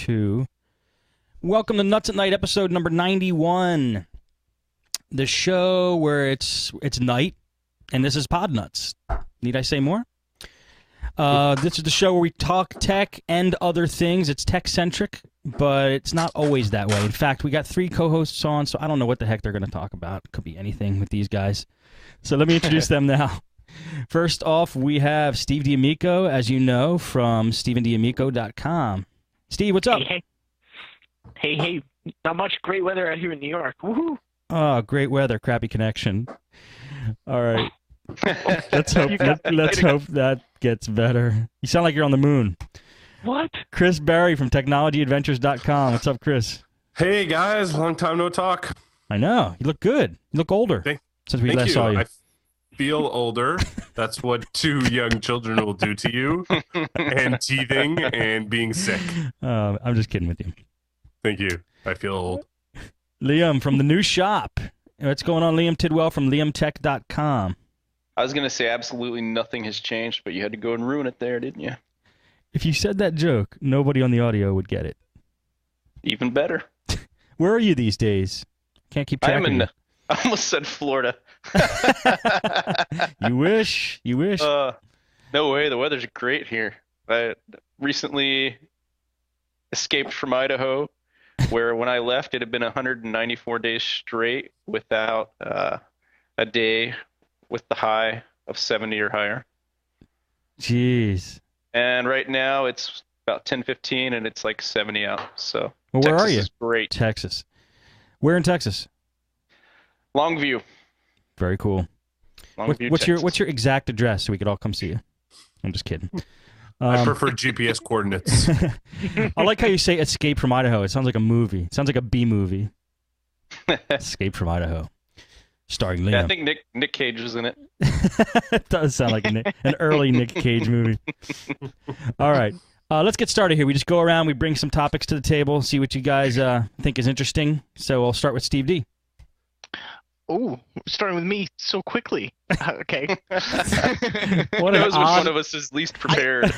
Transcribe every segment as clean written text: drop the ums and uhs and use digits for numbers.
2. Welcome to Nuts at Night, episode number 91. The show where it's night, and this is podnutz. Need I say more? This is the show where we talk tech and other things. It's tech-centric, but it's not always that way. In fact, we got 3 co-hosts on, so I don't know what the heck they're going to talk about. It could be anything with these guys. So let me introduce them now. First off, we have Steve D'Amico, as you know, from StephenD'Amico.com. Steve, what's up? Hey. Not much great weather out here in New York. Woohoo! Oh, great weather, crappy connection. All right. Let's hope that gets better. You sound like you're on the moon. What? Chris Barry from TechnologyAdventures.com. What's up, Chris? Hey, guys. Long time no talk. I know. You look good. You look older since we last saw you. I feel older. That's what 2 young children will do to you. And teething and being sick. I'm just kidding with you. Thank you. I feel old. Liam from the new shop. What's going on, Liam Tidwell from liamtech.com? I was going to say absolutely nothing has changed, but you had to go and ruin it there, didn't you? If you said that joke, nobody on the audio would get it. Even better. Where are you these days? Can't keep track of you. I almost said Florida. You wish. No way. The weather's great here. I recently escaped from Idaho, where when I left, it had been 194 days straight without a day with the high of 70 or higher. Jeez. And right now, it's about 10:15, and it's like 70 out. So well, where are you? Texas is great. Texas. Where in Texas? Longview. Very cool. What's your exact address so we could all come see you? I'm just kidding. I prefer GPS coordinates. I like how you say Escape from Idaho. It sounds like a movie. It sounds like a B movie. Escape from Idaho. Starring Liam. Yeah, I think Nick Cage was in it. It does sound like an early Nick Cage movie. All right. Let's get started here. We just go around, we bring some topics to the table, see what you guys think is interesting. So I'll start with Steve D. Oh, starting with me so quickly. Okay. What knows which one of us is least prepared?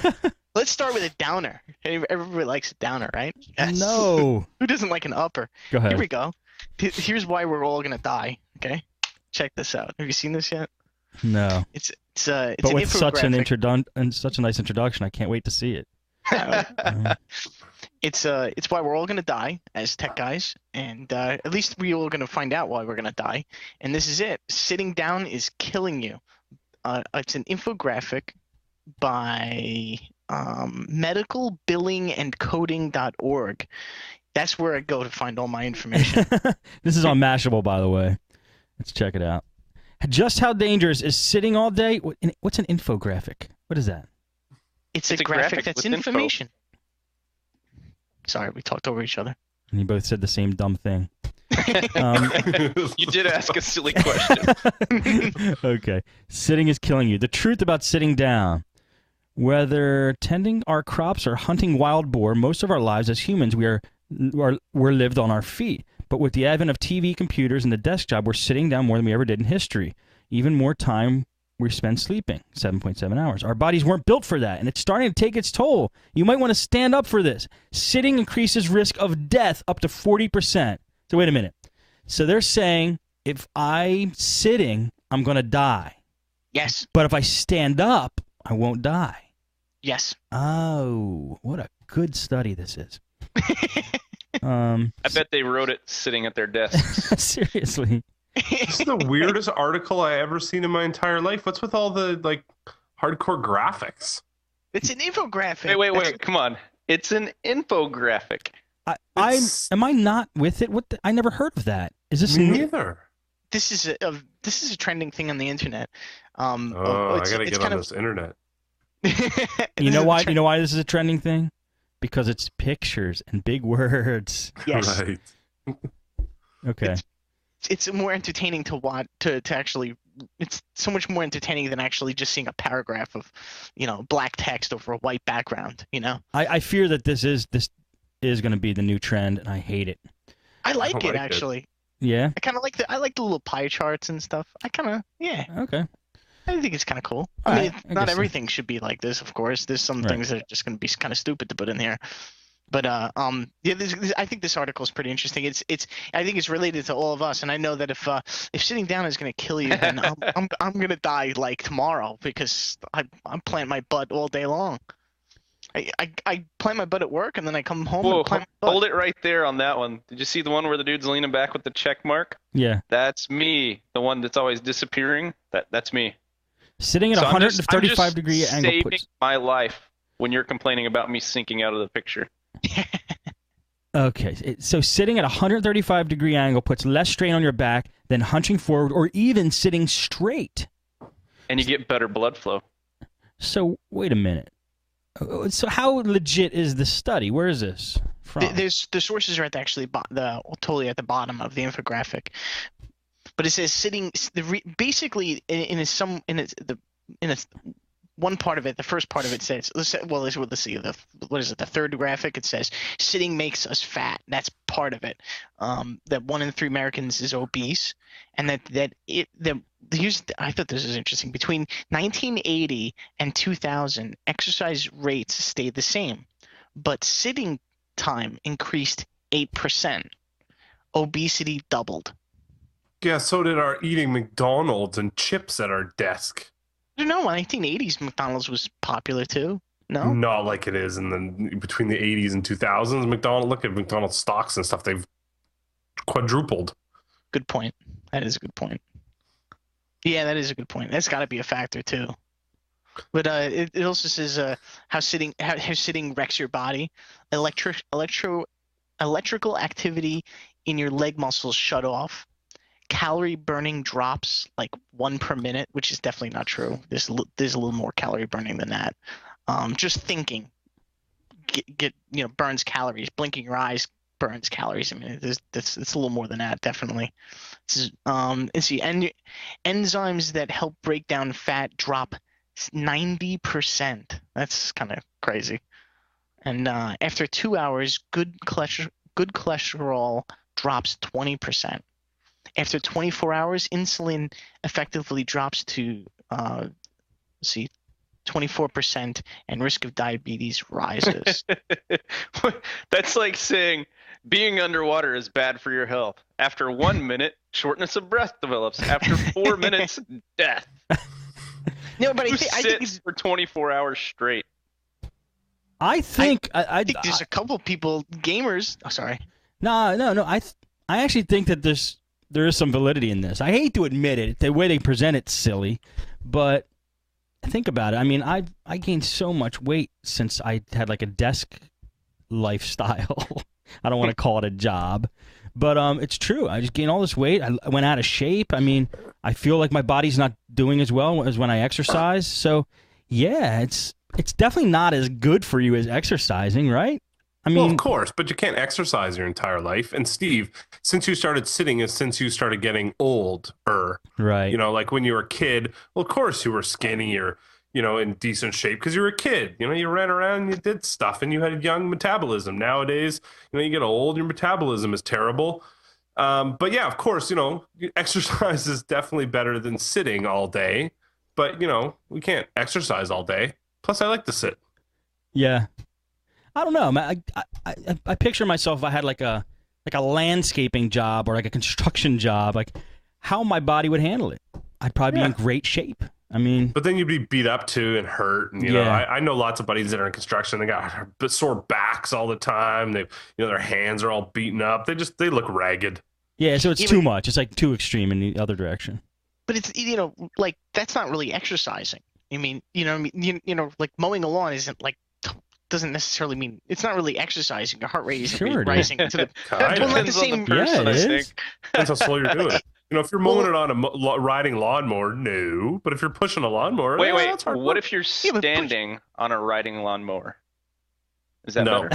Let's start with a downer. Everybody likes a downer, right? Yes. No. Who doesn't like an upper? Go ahead. Here we go. Here's why we're all gonna die. Okay. Check this out. Have you seen this yet? No. It's but an with such infographic. such a nice introduction, I can't wait to see it. It's why we're all gonna die as tech guys, and at least we're all gonna find out why we're gonna die. And this is it. Sitting down is killing you. It's an infographic by medicalbillingandcoding.org. That's where I go to find all my information. This is on Mashable, by the way. Let's check it out. Just how dangerous is sitting all day? What's an infographic? What is that? It's a graphic that's information. Sorry, we talked over each other. And you both said the same dumb thing. You did ask a silly question. Okay. Sitting is killing you. The truth about sitting down. Whether tending our crops or hunting wild boar, most of our lives as humans, we're lived on our feet. But with the advent of TV, computers, and the desk job, we're sitting down more than we ever did in history. Even more time we spend sleeping, 7.7 hours. Our bodies weren't built for that, and it's starting to take its toll. You might want to stand up for this. Sitting increases risk of death up to 40%. So wait a minute. So they're saying if I'm sitting, I'm going to die. Yes. But if I stand up, I won't die. Yes. Oh, what a good study this is. I bet they wrote it sitting at their desks. Seriously. This is the weirdest article I ever seen in my entire life. What's with all the hardcore graphics? It's an infographic. Wait. Come on. It's an infographic. Am I not with it? I never heard of that. Is this Me new? neither. This is a trending thing on the internet. I gotta get on this internet. You know why? You know why this is a trending thing? Because it's pictures and big words. Yes. Right. Okay. It's more entertaining to watch to actually. It's so much more entertaining than actually just seeing a paragraph of, black text over a white background. I fear that this is going to be the new trend, and I hate it. I like it actually. Yeah. I kind of like the little pie charts and stuff. Yeah. Okay. I think it's kind of cool. All I mean, right, I not guess so. everything should be like this, of course. There's some things that are just going to be kind of stupid to put in here. But yeah, I think this article is pretty interesting. I think it's related to all of us, and I know that if sitting down is going to kill you, then I'm going to die like tomorrow because I plant my butt all day long. I plant my butt at work, and then I come home Whoa, and plant my butt. hold it right there on that one. Did you see the one where the dude's leaning back with the check mark? Yeah. That's me. The one that's always disappearing. That's me. Sitting at a So I'm 135 just degree angle saving puts. my life when you're complaining about me sinking out of the picture. Okay, so sitting at a 135 degree angle puts less strain on your back than hunching forward or even sitting straight. And you get better blood flow. So wait a minute. So how legit is the study? Where is this from? The sources are totally at the bottom of the infographic, but it says sitting. Basically, one part of it, the first part of it says, let's see, what is it? The third graphic, it says sitting makes us fat. That's part of it. That 1 in 3 Americans is obese, and I thought this was interesting. Between 1980 and 2000, exercise rates stayed the same, but sitting time increased 8%. Obesity doubled. Yeah, so did our eating McDonald's and chips at our desk. I don't know. 1980s McDonald's was popular too. No, Not like it is between the 80s and 2000s. Look at McDonald's stocks and stuff. They've quadrupled. good point. That is a good point. Yeah, that is a good point. That's got to be a factor too. But it also says how sitting wrecks your body. Electrical activity in your leg muscles shut off. Calorie burning drops like 1 per minute, which is definitely not true. There's a little more calorie burning than that. Just thinking burns calories. Blinking your eyes burns calories. I mean, it's a little more than that, definitely. Let's see, enzymes that help break down fat drop 90%. That's kind of crazy. And after 2 hours, good cholesterol drops 20%. After 24 hours, insulin effectively drops to 24%, and risk of diabetes rises. That's like saying being underwater is bad for your health. After 1 minute, shortness of breath develops. After 4 minutes, death. No, but I think it's for 24 hours straight. I think I think there's a couple people, gamers. Oh, sorry. No. I actually think that there is some validity in this. I hate to admit it. The way they present it's silly, but think about it. I mean, I gained so much weight since I had like a desk lifestyle. I don't want to call it a job, but it's true. I just gained all this weight. I went out of shape. I mean, I feel like my body's not doing as well as when I exercise. So, yeah, it's definitely not as good for you as exercising, right? I mean, well, of course, but you can't exercise your entire life. And Steve, since you started sitting is since you started getting older. Right. You know, like when you were a kid, well, of course you were skinny or, in decent shape because you were a kid. You ran around and you did stuff and you had a young metabolism. Nowadays, you get old, your metabolism is terrible. But yeah, of course, exercise is definitely better than sitting all day. But, we can't exercise all day. Plus, I like to sit. Yeah. I don't know. I picture myself if I had like a landscaping job or like a construction job, like how my body would handle it. I'd probably be in great shape. I mean, but then you'd be beat up too and hurt. And I know lots of buddies that are in construction. They got sore backs all the time. They, their hands are all beaten up. They look ragged. Yeah, so it's too much. It's like too extreme in the other direction. But it's like that's not really exercising. I mean, like mowing a lawn doesn't necessarily mean it's not really exercising. Your heart rate isn't really rising to the not the same person. Yeah, I think depends how slow you're doing it. If you're mowing it on a riding lawnmower, no. But if you're pushing a lawnmower, wait. That's hard What work. if you're standing on a riding lawnmower? Is that better?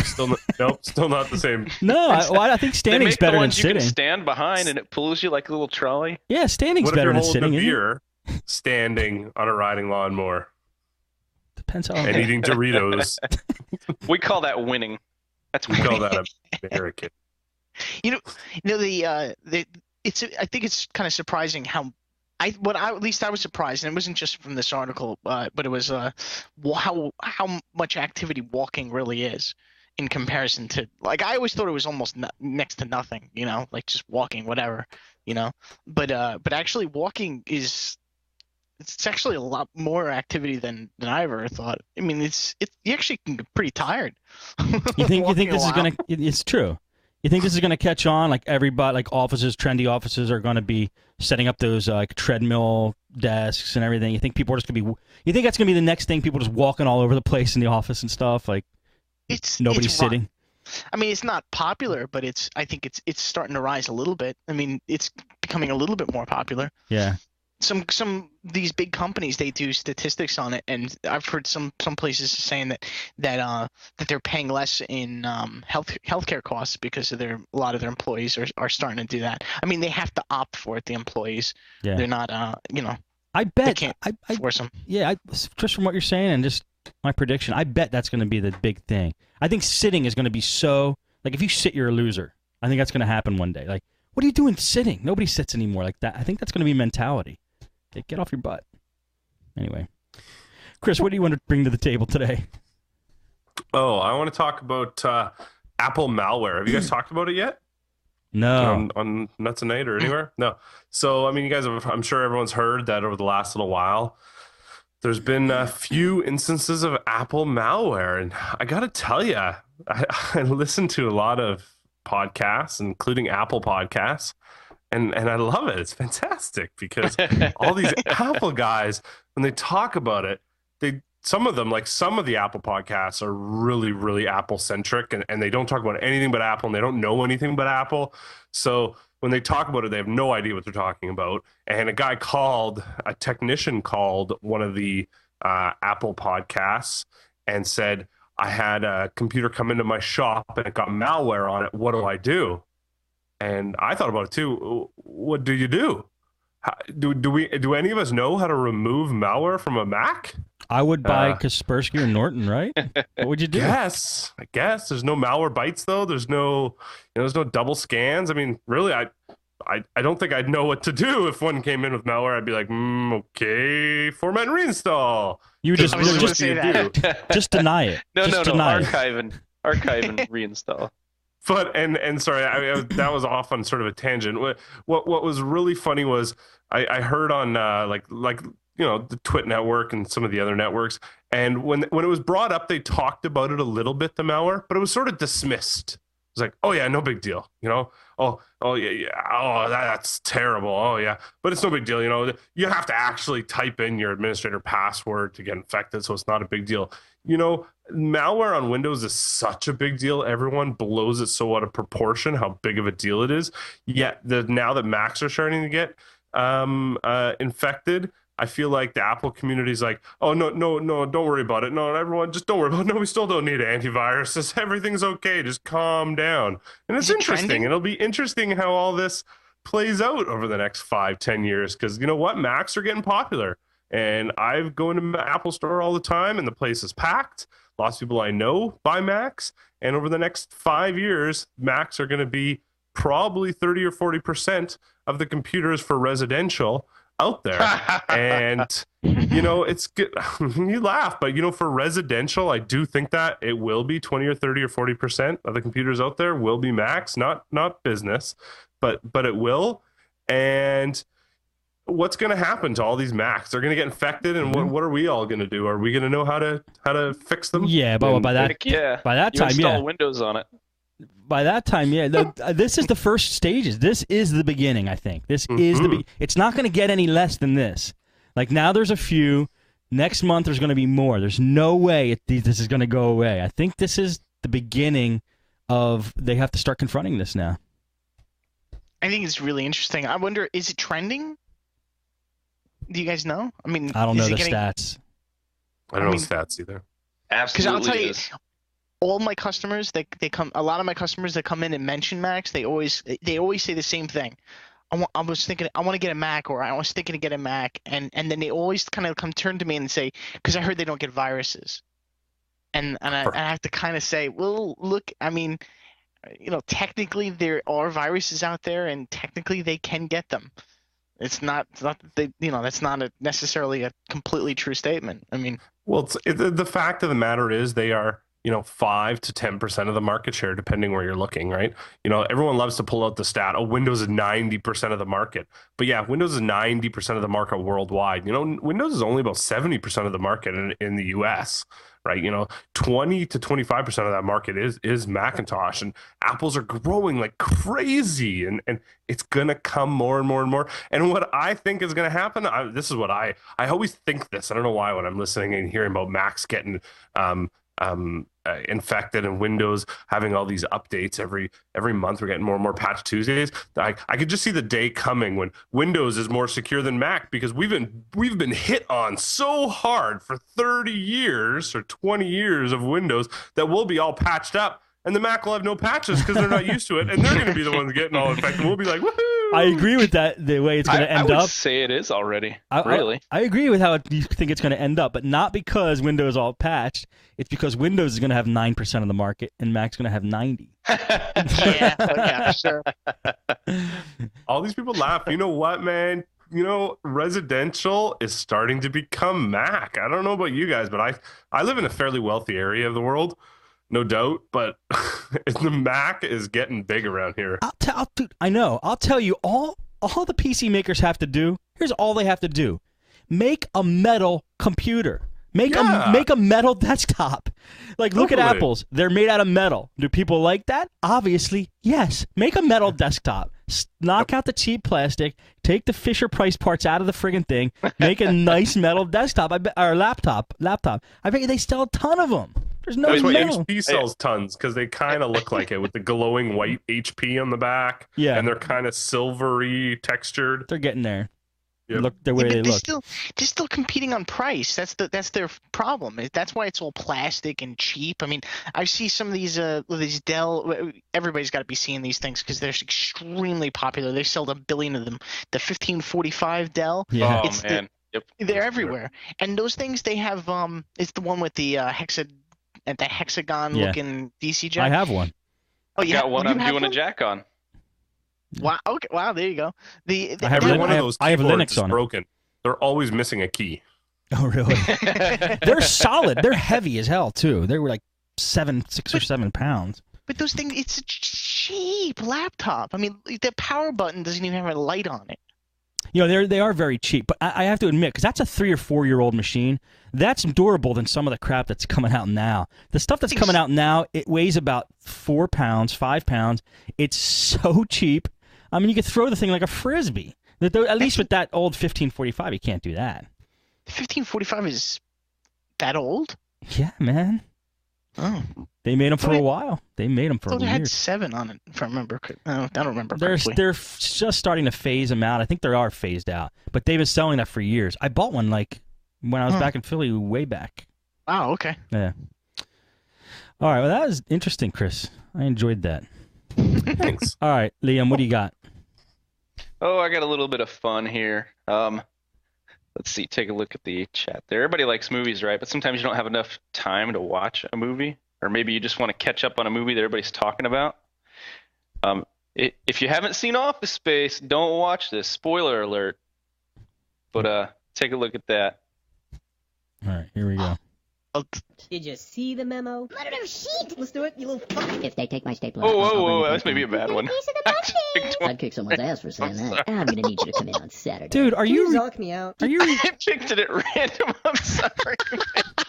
Still not the same. No, I think standing's better than sitting. You can stand behind and it pulls you like a little trolley. Yeah, standing's better than sitting. What if you're holding a beer, standing on a riding lawnmower? Depends how. And eating Doritos. We call that winning. That's we call that American. I think it's kind of surprising how at least I was surprised, and it wasn't just from this article, but it was how much activity walking really is. in comparison to, like, I always thought it was almost next to nothing, you know, like just walking, whatever, you know. But actually walking it's actually a lot more activity than I ever thought. I mean, you actually can get pretty tired. You think walking this a is while. gonna? It's true. You think this is gonna catch on? Like everybody, like offices, trendy offices are gonna be setting up those like treadmill desks and everything. You think people are just gonna be? You think that's gonna be the next thing? People just walking all over the place in the office and stuff. Like nobody's It's sitting. I mean, it's not popular, but I think it's starting to rise a little bit. I mean, it's becoming a little bit more popular. Yeah. Some these big companies, they do statistics on it, and I've heard some places saying that they're paying less in healthcare costs because of a lot of their employees are starting to do that. I mean, they have to opt for it. The employees, Yeah. they're not I they bet. can't I force them. Yeah. Just from what you're saying and just my prediction, I bet that's going to be the big thing. I think sitting is going to be so like if you sit, you're a loser. I think that's going to happen one day. Like, what are you doing sitting? Nobody sits anymore like that. I think that's going to be mentality. Get off your butt. Anyway, Chris, what do you want to bring to the table today? Oh, I want to talk about Apple malware. Have you guys talked about it yet? No. On Nutz and Night or anywhere? No. So, I mean, you guys I'm sure everyone's heard that over the last little while, there's been a few instances of Apple malware. And I got to tell you, I listen to a lot of podcasts, including Apple podcasts. And I love it. It's fantastic because all these Apple guys, when they talk about it, some of the Apple podcasts are really, really Apple centric and they don't talk about anything but Apple and they don't know anything but Apple. So when they talk about it, they have no idea what they're talking about. And a technician called one of the Apple podcasts and said, I had a computer come into my shop and it got malware on it. What do I do? And I thought about it too. What do you do? Do any of us know how to remove malware from a Mac? I would buy Kaspersky or Norton, right? What would you do? Yes, I guess there's no malware bites though. There's no double scans. I mean, really, I don't think I'd know what to do if one came in with malware. I'd be like, okay, format and reinstall. You just I was just, gonna say that. just deny it. No, Just no, deny it. archive and reinstall. But and sorry, that was off on sort of a tangent. What was really funny was I heard on the Twit network and some of the other networks, and when it was brought up, they talked about it a little bit, the malware, but it was sort of dismissed. It was like, oh yeah, no big deal, oh yeah, oh that's terrible, oh yeah, but it's no big deal, you have to actually type in your administrator password to get infected, so it's not a big deal. Malware on Windows is such a big deal. Everyone blows it so out of proportion how big of a deal it is. Yet now that Macs are starting to get infected, I feel like the Apple community is like, oh no, don't worry about it. No, everyone, just don't worry about it. No, we still don't need antiviruses. Everything's okay. Just calm down. And it's interesting. Trending? It'll be interesting how all this plays out over the next 5-10 years. Because you know what, Macs are getting popular, and I go into the Apple store all the time, and the place is packed. Lots of people I know buy Macs, and over the next 5 years, Macs are going to be probably 30 or 40% of the computers for residential out there. And, it's good. You laugh, but, for residential, I do think that it will be 20 or 30 or 40% of the computers out there will be Macs, not business, but it will. And what's going to happen to all these Macs? They're going to get infected, and what are we all going to do? Are we going to know how to fix them? Yeah, but by that You time, install yeah. Windows on it. By that time, yeah. This is the first stages. This is the beginning, I think. This is it's not going to get any less than this. Like now there's a few. Next month there's going to be more. There's no way this is going to go away. I think this is the beginning of they have to start confronting this now. I think it's really interesting. I wonder, is it trending? Do you guys know? I mean, I don't know is the it getting... stats. I don't know stats either. Absolutely. Because I'll tell you, is. all my customers, a lot of my customers that come in and mention Macs, they always say the same thing. I was thinking I want to get a Mac, or I was thinking to get a Mac, and then they always kind of turn to me and say, because I heard they don't get viruses, and I have to kind of say, well, look, I mean, technically there are viruses out there, and technically they can get them. It's not they, that's not necessarily a completely true statement. I mean, well, the fact of the matter is they are 5 to 10% of the market share, depending where you're looking, right? Everyone loves to pull out the stat, oh, Windows is 90% of the market. But yeah, Windows is 90% of the market worldwide. Windows is only about 70% of the market in the US, right? 20 to 25% of that market is Macintosh, and Apples are growing like crazy, and it's going to come more and more and more. And what I think is going to happen, this is what I always think this. I don't know why when I'm listening and hearing about Macs getting infected and Windows having all these updates every month, we're getting more and more patch Tuesdays. I could just see the day coming when Windows is more secure than Mac, because we've been hit on so hard for 30 years or 20 years of Windows that we'll be all patched up, and the Mac will have no patches because they're not used to it, and they're going to be the ones getting all infected. We'll be like, woohoo! I agree with that, the way it's going to end I would up. say it is already, really. I agree with how you think it's going to end up, but not because Windows is all patched. It's because Windows is going to have 9% of the market and Mac's going to have 90. Yeah, sure. All these people laugh. You know what, man? Residential is starting to become Mac. I don't know about you guys, but I live in a fairly wealthy area of the world, no doubt, but the Mac is getting big around here. Dude, I know. I'll tell you, all the PC makers have to do, here's all they have to do. Make a metal computer. Make a metal desktop. Like, look at Apple's. They're made out of metal. Do people like that? Obviously, yes. Make a metal desktop. Knock out the cheap plastic. Take the Fisher-Price parts out of the friggin' thing. Make a nice metal desktop. Or laptop. I bet they sell a ton of them. There's no metal. HP sells tons because they kind of look like it with the glowing white HP on the back. Yeah. And they're kind of silvery textured. They're getting there. Yep. Look the way they look. They're still competing on price. That's their problem. That's why it's all plastic and cheap. I mean, I see some of these Dell. Everybody's got to be seeing these things because they're extremely popular. They sold 1 billion of them. The 1545 Dell. Yeah. Oh, man. They're everywhere. And those things, they have it's the one with the hexagon looking DC jack. I have one. Oh, I got one. I'm doing a jack on. Wow. Okay. Wow. There you go. I have Linux on it. Broken. They're always missing a key. Oh, really? They're solid. They're heavy as hell too. They were like 6 or 7 pounds. But those things, it's a cheap laptop. I mean, the power button doesn't even have a light on it. They are very cheap. But I have to admit, because that's a 3 or 4 year old machine, that's durable than some of the crap that's coming out now. The stuff that's coming out now, it weighs about 4 pounds, 5 pounds. It's so cheap. I mean, you could throw the thing like a frisbee. At least with that old 1545, you can't do that. The 1545 is that old? Yeah, man. Oh. They made them for a while. They made them for years. They had 7 on it, if I remember. I don't remember. They're just starting to phase them out. I think they are phased out, but they've been selling that for years. I bought one like when I was back in Philly, way back. Wow. Okay. Yeah. All right. Well, that was interesting, Chris. I enjoyed that. Thanks. All right, Liam, what do you got? Oh, I got a little bit of fun here. Let's see. Take a look at the chat there. Everybody likes movies, right? But sometimes you don't have enough time to watch a movie, or maybe you just want to catch up on a movie that everybody's talking about. If you haven't seen Office Space, don't watch this. Spoiler alert. But take a look at that. All right, here we go. Did you see the memo? Let it shit. Let's do it, you little fuck. If they take my stapler, Whoa, that's maybe a bad one. I'd kick someone's ass for saying that. I'm gonna need you to come in on Saturday. Dude, are Can you you knock me out? are you I picked it at random. I'm sorry.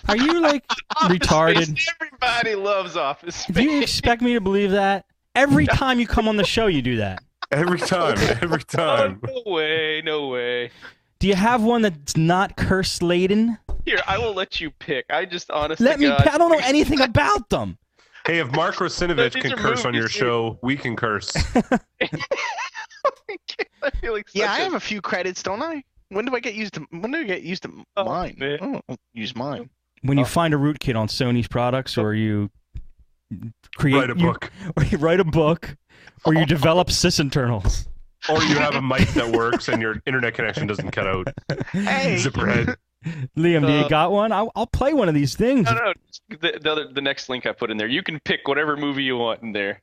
are you like retarded? Space. Everybody loves Office Space. Do you expect me to believe that? Every time you come on the show, you do that. Every time. Oh, no way. Do you have one that's not curse laden? Here, I will let you pick. I just honestly I don't know anything about them. Hey, if Mark Rosinovich These can are curse on your movies, show, we can curse. I feel like Yeah, I have a few credits, don't I? When do I get used to mine? man. Oh, I'll use mine. When you find a rootkit on Sony's products, or you Write a book. or you write a book, or you develop sysinternals. Or you have a mic that works and your internet connection doesn't cut out. Hey. Zipperhead. Liam, do you got one? I'll play one of these things. No. The next link I put in there. You can pick whatever movie you want in there.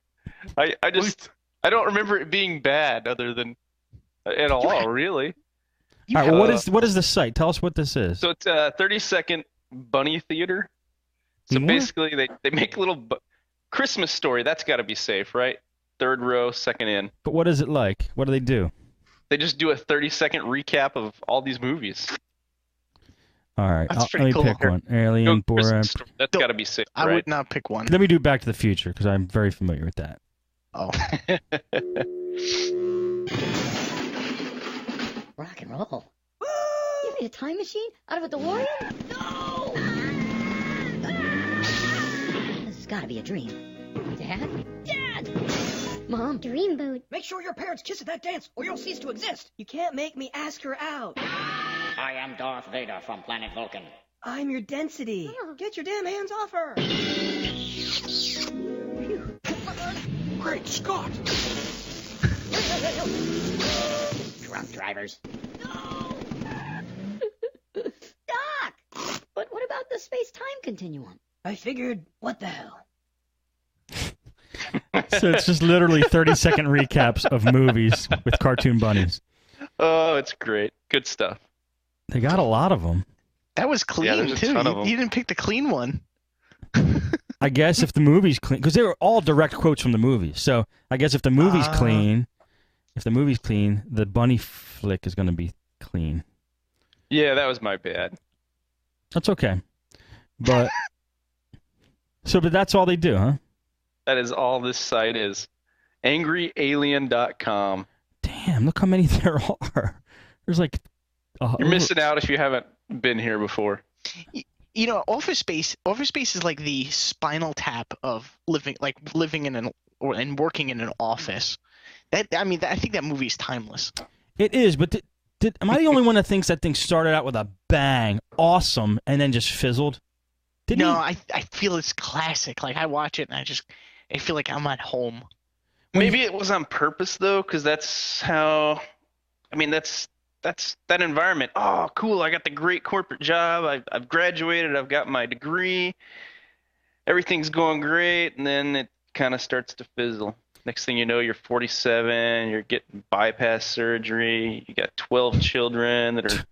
I don't remember it being bad, other than at all, really. All right, well, what is the site? Tell us what this is. So it's a 30-second bunny theater. So More? basically, they make little Christmas Story. That's got to be safe, right? Third row, second in. But what is it like? What do they do? They just do a 30-second recap of all these movies. All right, That's let pretty me cool. pick one. Alien, Go Christmas Borat. Story. That's got to be safe, I right? would not pick one. Let me do Back to the Future because I'm very familiar with that. Oh, Rock and roll. You made a time machine out of a DeLorean? No! This has got to be a dream. Dad? Dad! Mom? Dreamboat. Make sure your parents kiss at that dance, or you'll cease to exist. You can't make me ask her out. I am Darth Vader from planet Vulcan. I'm your density. Get your damn hands off her. Great Scott! Drunk drivers. No! Doc! But what about the space-time continuum? I figured, what the hell? So it's just literally 30-second recaps of movies with cartoon bunnies. Oh, it's great. Good stuff. They got a lot of them. that was clean there's a too. ton of You, them. you didn't pick the clean one. I guess if the movie's clean, because they were all direct quotes from the movies. So I guess if the movie's clean, the bunny flick is going to be clean. Yeah, that was my bad. That's okay. But but that's all they do, huh? That is all this site is. AngryAlien.com. Damn, look how many there are. There's like You're missing out if you haven't been here before. You know, Office Space is like the Spinal Tap of living in and working in an office. I think that movie is timeless. It is, but am I the only one that thinks that thing started out with a bang, awesome, and then just fizzled? I feel it's classic. Like I watch it and I feel like I'm at home. Maybe it was on purpose though, because that's how. I mean, that's that environment. Oh, cool! I got the great corporate job. I've graduated. I've got my degree. Everything's going great, and then it kind of starts to fizzle. Next thing you know, you're 47. You're getting bypass surgery. You got 12 children that are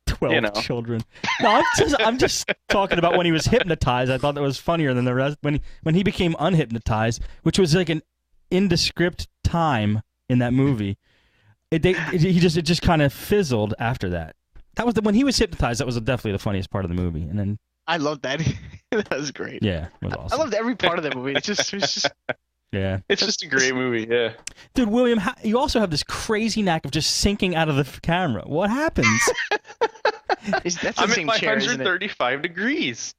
12 children. No, I'm just talking about when he was hypnotized. I thought that was funnier than the rest. When he became unhypnotized, which was like an indescript time in that movie. It just kind of fizzled after that. That was when he was hypnotized. That was definitely the funniest part of the movie. And then I loved that. That was great. Yeah, it was awesome. I loved every part of that movie. It's just yeah. It's just a great movie. Yeah. Dude, William, you also have this crazy knack of just sinking out of the camera. What happens? That's the I'm same at chair, isn't it? 135 degrees.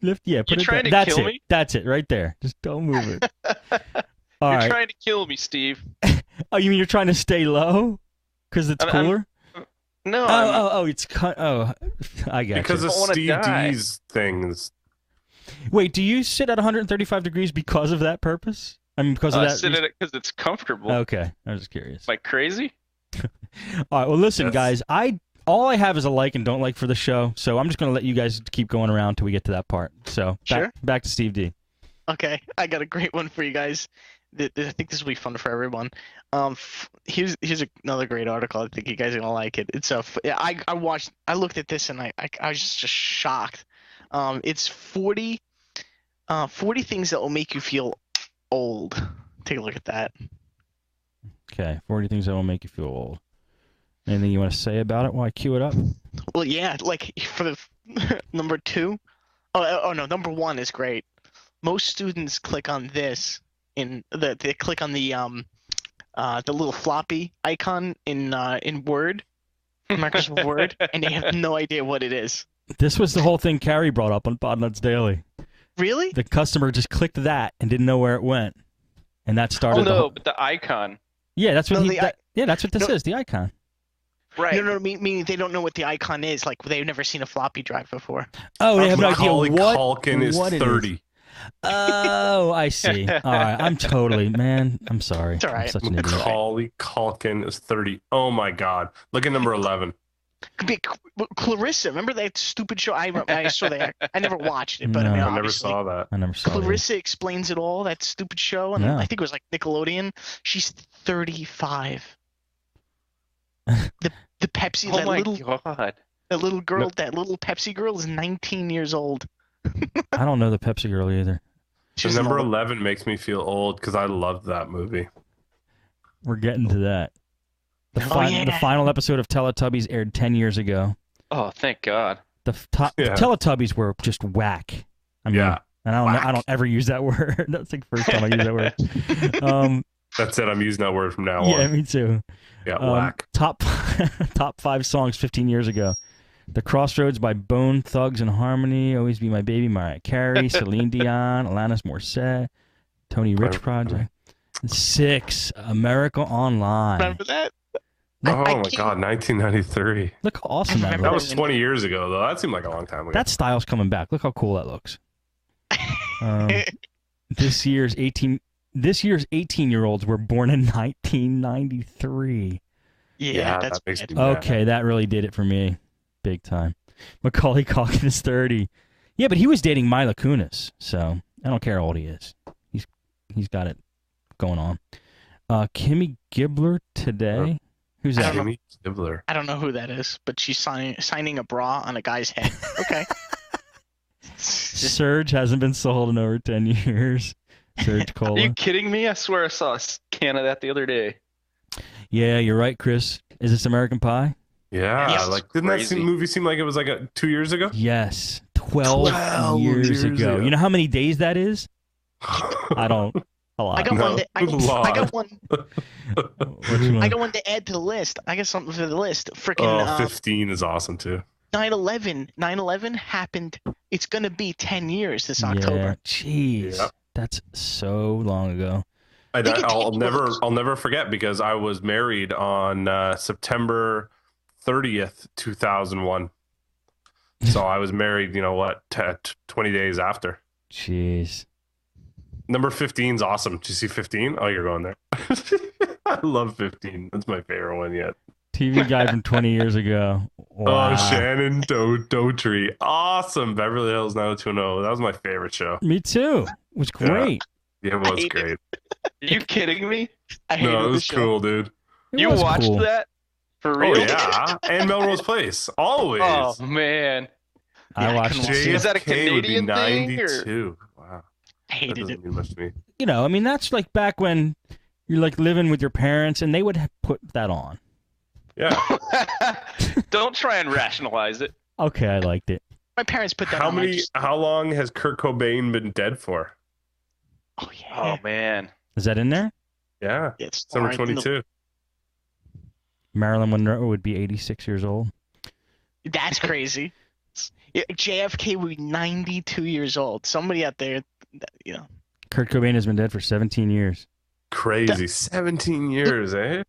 Put You it trying down. to kill me? That's it, right there. Just don't move it. All You're right. trying to kill me, Steve. Oh, you mean you're trying to stay low? Because it's cooler? No. It's cut. Oh, I got Because you. of wanna Steve die. D's things. Wait, do you sit at 135 degrees because of that purpose? I mean, because of I that. sit in it because it's comfortable. Okay, I was just curious. Am I crazy? All right, well, listen, Yes. guys. All I have is a like and don't like for the show, so I'm just going to let you guys keep going around till we get to that part. So Sure. back to Steve D. Okay, I got a great one for you guys. I think this will be fun for everyone. Here's another great article. I think you guys are gonna like it. It's I looked at this and I was just shocked. It's 40 things that will make you feel old. Take a look at that. Okay, 40 things that will make you feel old. Anything you want to say about it while I cue it up? Well, yeah, like for the number 2. Oh no, number 1 is great. Most students click on this they click on the little floppy icon in Word, Microsoft Word, and they have no idea what it is. This was the whole thing Carrie brought up on Podnutz Daily. Really? The customer just clicked that and didn't know where it went, and that started. Oh the no, whole... but the icon. Yeah, that's what No, that's what this No. is. The icon. Right. No, meaning they don't know what the icon is. Like they've never seen a floppy drive before. Oh, they have no idea Macaulay what Culkin is what it 30. Oh, I see. All right, I'm totally man. I'm sorry. It's all right. I'm such an idiot. Macaulay Culkin is 30. Oh my God! Look at number 11. Could be Clarissa. Remember that stupid show? I saw that. I never watched it, but No. I mean, I never obviously, saw that. I never saw it. Clarissa Explains It All. That stupid show, and No. I think it was like Nickelodeon. She's 35. The Pepsi, Oh that my little god. that little girl, No. that little Pepsi girl is 19 years old. I don't know the Pepsi Girl either. She's Number normal. 11 makes me feel old because I loved that movie. We're getting to that. The yeah. final episode of Teletubbies aired 10 years ago. Oh, thank God. The Yeah. Teletubbies were just whack. I mean, Yeah. and I don't ever use that word. That's like the first time I use that word. That's it. I'm using that word from now Yeah, on. me too. Yeah, whack. Top 5 songs 15 years ago. The Crossroads by Bone Thugs and Harmony, Always Be My Baby, Mariah Carey, Celine Dion, Alanis Morissette, Tony Rich Project. 6, America Online. Remember that? Oh my God, 1993. Look how awesome that remember That looks. was 20 years ago, though. That seemed like a long time ago. That style's coming back. Look how cool that looks. This year's 18-year-olds were born in 1993. Yeah, that that's makes bad. me mad. Okay, that really did it for me. Big time. Macaulay Culkin is 30. Yeah, but he was dating Mila Kunis, so I don't care how old he is. He's got it going on. Kimmy Gibbler today. Who's I that? don't know. Jimmy Gibbler. I don't know who that is, but she's signing a bra on a guy's head. Okay. Surge hasn't been sold in over 10 years. Surge Are you Cola. kidding me? I swear I saw a can of that the other day. Yeah, you're right, Chris. Is this American Pie? Yeah, Yes. like didn't Crazy. that movie seem like it was like 2 years ago? Yes. 12 years years ago. ago. You know how many days that is? I don't. A lot. I got No, one. I a got lot. one. Which one? I got one to add to the list. I got something for the list. Freaking Oh, 15 is awesome too. 9/11. 9/11 happened. It's gonna be 10 years this October. Yeah, jeez. Yep. That's so long ago. And They can I'll take never, those. I'll never forget because I was married on September 30th, 2001. So I was married, 20 days after. Jeez. Number 15 is awesome. Did you see 15? Oh, you're going there. I love 15. That's my favorite one yet. TV guide from 20 years ago. Wow. Oh, Shannon Dotree. Awesome. Beverly Hills 90210. That was my favorite show. Me too. It was great. Yeah, it was hate it. great. Are you kidding me? I hated No, it the was show. cool, dude. It You was watched cool. that? For Oh, real? yeah. And Melrose Place. Always. Oh, man. I Yeah, I watched couldn't it watch too. it. Is that a JFK would be Canadian thing, or- 92. Wow. I That hated it. doesn't mean much to me. You know, I mean, that's like back when you're like living with your parents and they would put that on. Yeah. Don't try and rationalize it. Okay, I liked it. My parents put that on. How long has Kurt Cobain been dead for? Oh yeah. Oh, man. Is that in there? Yeah. It's Summer alright. No, 22. Marilyn Monroe would be 86 years old. That's crazy. Yeah, JFK would be 92 years old. Somebody out there, Kurt Cobain has been dead for 17 years. Crazy. 17 years, eh?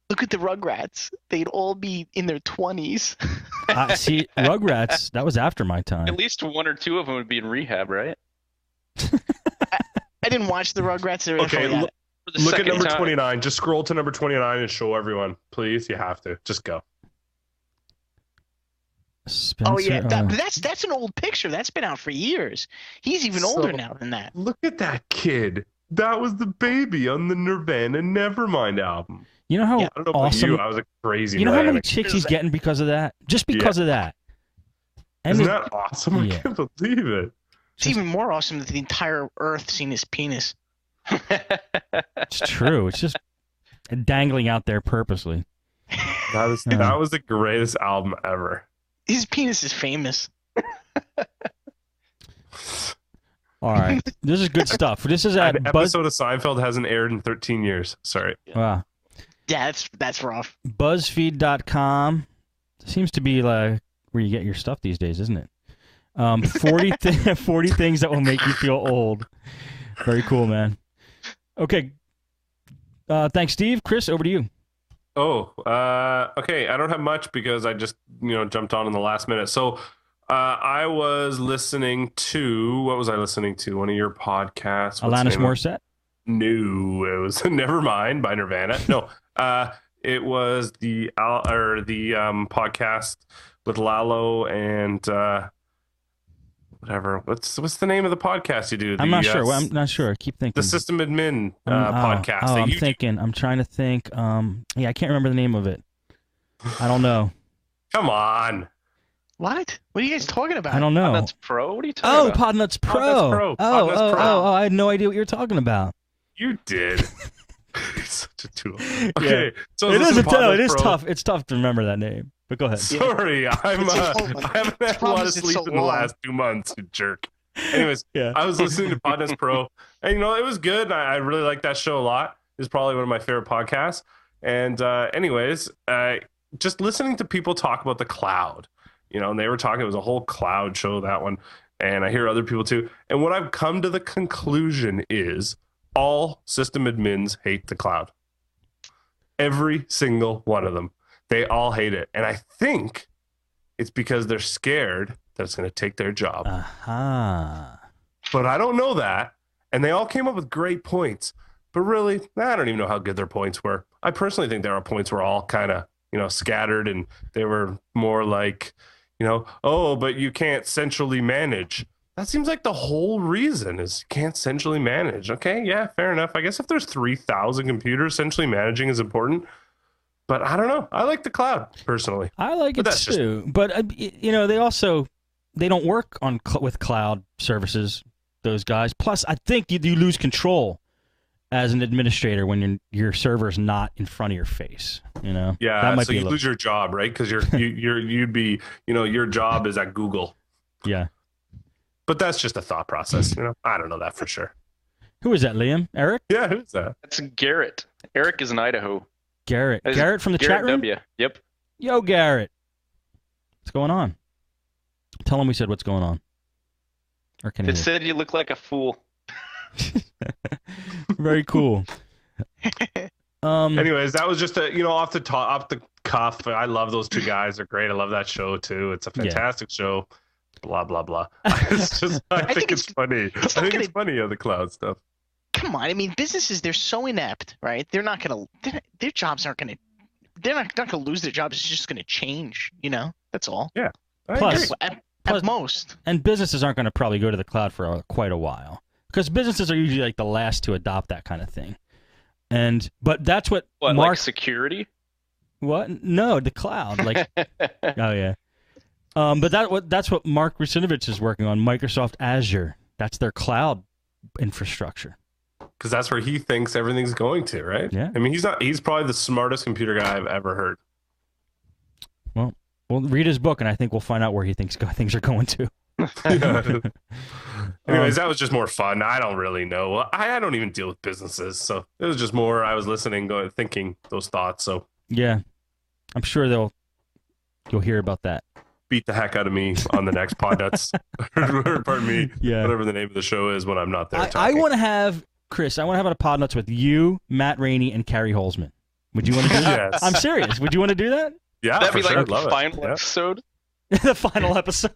look at the Rugrats. They'd all be in their 20s. See, Rugrats, that was after my time. At least one or two of them would be in rehab, right? I didn't watch the Rugrats. They were Okay, probably look, For the look at second number time. 29. Just scroll to number 29 and show everyone. Please, you have to. Just go. Spencer, Oh yeah, that's an old picture. That's been out for years. He's even older now than that. Look at that kid. That was the baby on the Nirvana Nevermind album. you know how Yeah, I don't know awesome. about you. I was a crazy You know how many man. chicks he's getting because of that? Just because of that. And Isn't it- that awesome? Yeah. I can't believe it. It's even more awesome that the entire Earth seen his penis. it's true. It's just dangling out there purposely. That was the greatest album ever. His penis is famous. All right, this is good stuff. This is at An Buzz. episode of Seinfeld hasn't aired in 13 years. Sorry. Wow. Yeah, that's rough. BuzzFeed.com seems to be like where you get your stuff these days, isn't it? 40 things that will make you feel old. Very cool, man. Okay. Thanks, Steve. Chris, over to you. Oh, okay. I don't have much because I just, jumped on in the last minute. So I was listening to, what was I listening to? One of your podcasts. What's the Alanis name of- Morissette. No, it was Nevermind by Nirvana. No, it was the podcast with Lalo and whatever. What's the name of the podcast you do? I'm not The, sure. I'm not sure. I keep thinking. The System Admin I'm- podcast. Oh, that I'm you do. thinking. I'm trying to think. Yeah, I can't remember the name of it. I don't know. Come on. What? What are you guys talking about? I don't know. Podnutz Pro? What are you talking about? Podnutz Pro. Podnutz Pro. Podnutz Pro. Oh, I had no idea what you were talking about. You did. He's such a tool. Okay, so It listen is to Podnutz it is Pro. tough. It's tough to remember that name. But go ahead. Sorry, I haven't had a lot of It's sleep so in the long. last 2 months, you jerk. Anyways, Yeah. I was listening to Podnutz Pro, and it was good. I really like that show a lot. It's probably one of my favorite podcasts. And anyways, just listening to people talk about the cloud, and they were talking. It was a whole cloud show, that one, and I hear other people too. And what I've come to the conclusion is all system admins hate the cloud. Every single one of them. They all hate it. And I think it's because they're scared that it's going to take their job. Aha. But I don't know that. And they all came up with great points. But really, I don't even know how good their points were. I personally think their points were all kind of, scattered, and they were more like, oh, but you can't centrally manage. That seems like the whole reason is you can't centrally manage. Okay, yeah, fair enough. I guess if there's 3,000 computers, centrally managing is important. But I don't know. I like the cloud personally. I like it too. But they don't work on with cloud services. Those guys. Plus, I think you lose control as an administrator when your server's not in front of your face. Yeah, that might so you lose your job, right? Because you'd be your job is at Google. Yeah. But that's just a thought process. I don't know that for sure. Who is that, Liam? Eric? Yeah, who's that? That's Garrett. Eric is in Idaho. Garrett. Garrett from the Garrett chat room? W. Yep. Yo, Garrett. What's going on? Tell him we said what's going on. Or can It said you look like a fool. Very cool. Anyways, that was just off the cuff. I love those two guys. They're great. I love that show too. It's a fantastic show. Blah blah blah. It's just I think it's funny. I think it's funny the cloud stuff. Come on, I mean, businesses, they're so inept, right? They're not gonna their jobs aren't gonna they're not gonna lose their jobs. It's just gonna change, That's all. Yeah. Plus, at most. And businesses aren't going to probably go to the cloud for quite a while, because businesses are usually like the last to adopt that kind of thing. But that's what Mark. Like security? What? No, the cloud. Like, oh yeah. But that's what Mark Rusinovich is working on. Microsoft Azure. That's their cloud infrastructure. Because that's where he thinks everything's going to, right? Yeah. I mean, he's probably the smartest computer guy I've ever heard. Well, we'll read his book, and I think we'll find out where he thinks things are going to. Anyways, that was just more fun. I don't really know. I don't even deal with businesses, so it was just more. I was listening, thinking those thoughts. So yeah, I'm sure you'll hear about that. Beat the heck out of me on the next podnutz. Pardon me. Yeah. Whatever the name of the show is when I'm not there. I want to have Chris. I want to have a podnutz with you, Matt Rainey, and Carrie Holzman. Would you want to do that? Yes. I'm serious. Would you want to do that? Yeah, that'd be for like sure. the final episode. The final episode.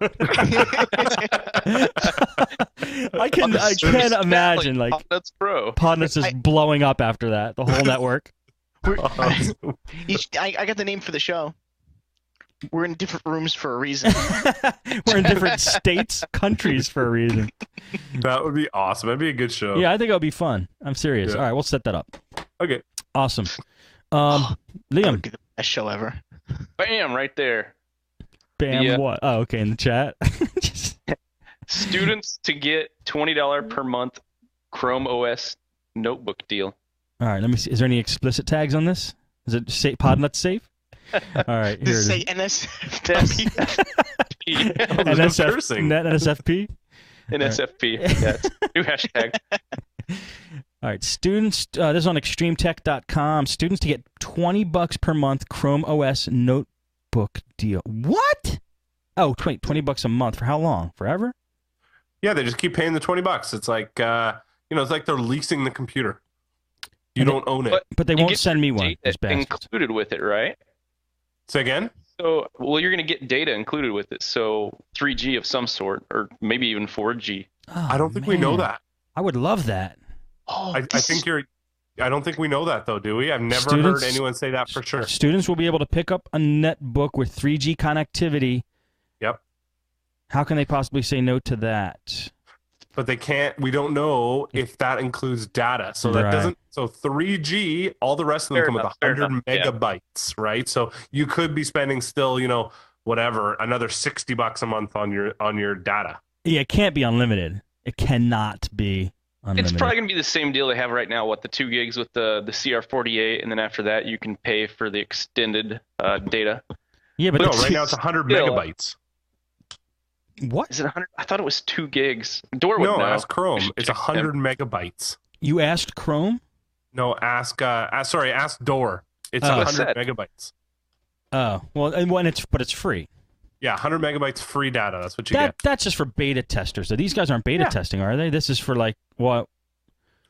I can imagine like Podnutz Pro. Podnutz is blowing up after that. The whole network. I got the name for the show. We're in different rooms for a reason. We're in different states, countries for a reason. That would be awesome. That'd be a good show. Yeah, I think it'll be fun. I'm serious. Yeah. All right, we'll set that up. Okay. Awesome. That Liam. would be the best show ever. Bam, right there. Bam, what? Oh, okay, in the chat. Students to get $20 per month Chrome OS notebook deal. All right, let me see. Is there any explicit tags on this? Is it Podnutz safe? All right, here Does it it is. say NSFP? NSFP? NSFP. Yeah, it's a new hashtag. All right, students, this is on extremetech.com. Students to get $20 per month Chrome OS notebook deal. What? Oh, $20 a month. For how long? Forever? Yeah, they just keep paying the $20. It's like, it's like they're leasing the computer. You don't own it. But they won't send me one. Data included with it, right? Say again? So, you're going to get data included with it. So 3G of some sort, or maybe even 4G. Oh, I don't think we know that. I would love that. Oh, I don't think we know that though, do we? I've never heard anyone say that for sure. Students will be able to pick up a netbook with 3G connectivity. Yep. How can they possibly say no to that? But they can't. We don't know if that includes data. So that doesn't. So 3G, all the rest of them come with 100 megabytes, right? So you could be spending still, whatever, another $60 a month on your data. Yeah, it can't be unlimited. It cannot be unlimited. It's probably going to be the same deal they have right now. What, the 2 gigs with the CR48, and then after that you can pay for the extended data. Yeah, but No, right now it's 100 megabytes. What? Is it 100? I thought it was 2 gigs. Door would No, know. ask Chrome. It's Check 100 them. megabytes. You asked Chrome? No, ask Door. It's Oh. 100 megabytes. Oh, well, and it's free. Yeah, 100 megabytes free data. That's what you get. That's just for beta testers. So these guys aren't beta testing, are they? This is for like what?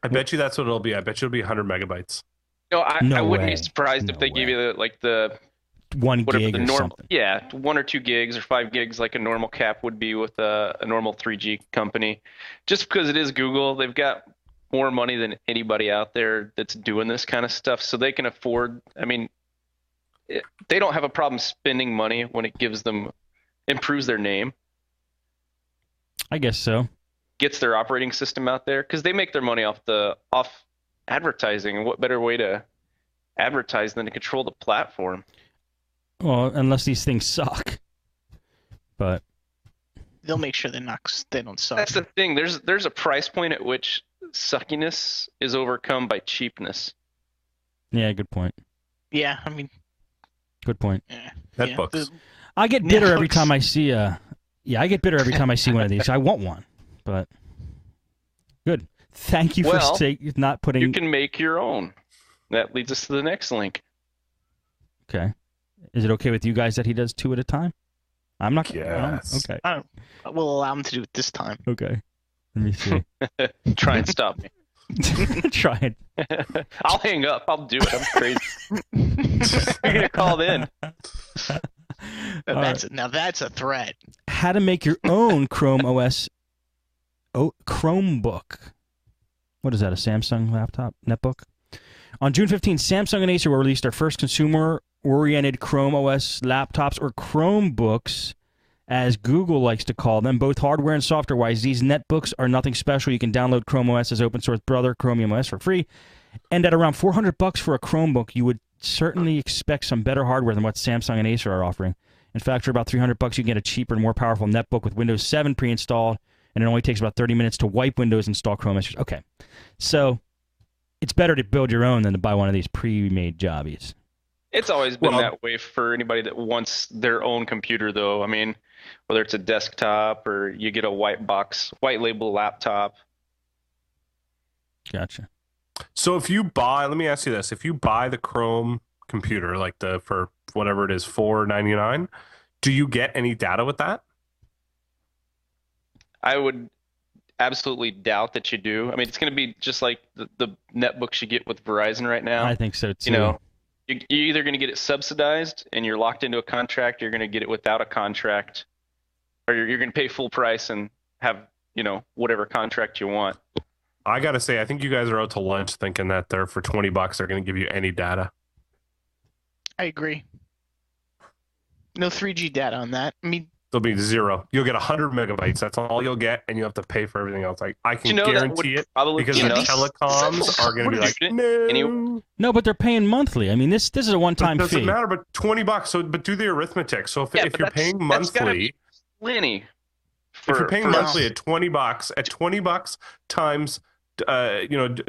I bet you that's what it'll be. I bet you it'll be 100 megabytes. No, I wouldn't way. be surprised if they give you the 1 whatever gig the or normal, something. yeah, 1 or 2 gigs or 5 gigs like a normal cap would be with a normal 3G company. Just because it is Google, they've got more money than anybody out there that's doing this kind of stuff, so they can afford. I mean, they don't have a problem spending money when it improves their name, I guess so. gets their operating system out there, because they make their money off advertising. And what better way to advertise than to control the platform? Well, unless these things suck. But They'll make sure they don't suck. That's the thing. There's a price point at which suckiness is overcome by cheapness. yeah, good point. Yeah, I mean, Good point. Netbooks. I get bitter every Netbooks. time I see I get bitter every time I see one of these. I want one, but good. Thank you Well, for not putting. You can make your own. That leads us to the next link. Okay. Is it okay with you guys that he does 2 at a time? I'm not. Yes. Okay. we'll allow him to do it this time. Okay. Let me see. Try and stop me. Try it. I'll hang up. I'll do it. I'm crazy. You're gonna call in. Now that's a threat. How to make your own Chrome OS Chromebook. What is that, a Samsung laptop? Netbook? On June 15th, Samsung and Acer will release their first consumer-oriented Chrome OS laptops, or Chromebooks, as Google likes to call them. Both hardware and software-wise, these netbooks are nothing special. You can download Chrome OS's open-source brother, Chromium OS, for free. And at around $400 for a Chromebook, you would certainly expect some better hardware than what Samsung and Acer are offering. In fact, for about $300, you can get a cheaper and more powerful netbook with Windows 7 pre-installed, and it only takes about 30 minutes to wipe Windows and install Chrome OS. Okay, so it's better to build your own than to buy one of these pre-made jobbies. It's always been that way for anybody that wants their own computer, though. I mean, whether it's a desktop or you get a white label laptop. Gotcha. So if you buy, let me ask you this: if you buy the Chrome computer, like for whatever it is, $499, do you get any data with that? I would absolutely doubt that you do. I mean, it's going to be just like the netbooks you get with Verizon right now. I think so, too. You know, you're either going to get it subsidized and you're locked into a contract, or you're going to get it without a contract, or you're going to pay full price and have, whatever contract you want. I got to say, I think you guys are out to lunch thinking that they're for $20, they're going to give you any data. I agree. No 3G data on that. I mean, There'll be 0. You'll get 100 megabytes. That's all you'll get, and you have to pay for everything else. I can guarantee it, because the telecoms are going to be like, no. No, but they're paying monthly. I mean, this is a one-time fee. It doesn't matter, but $20. So, but do the arithmetic. So if you're paying monthly, plenty. If you're paying monthly at $20, at $20 times,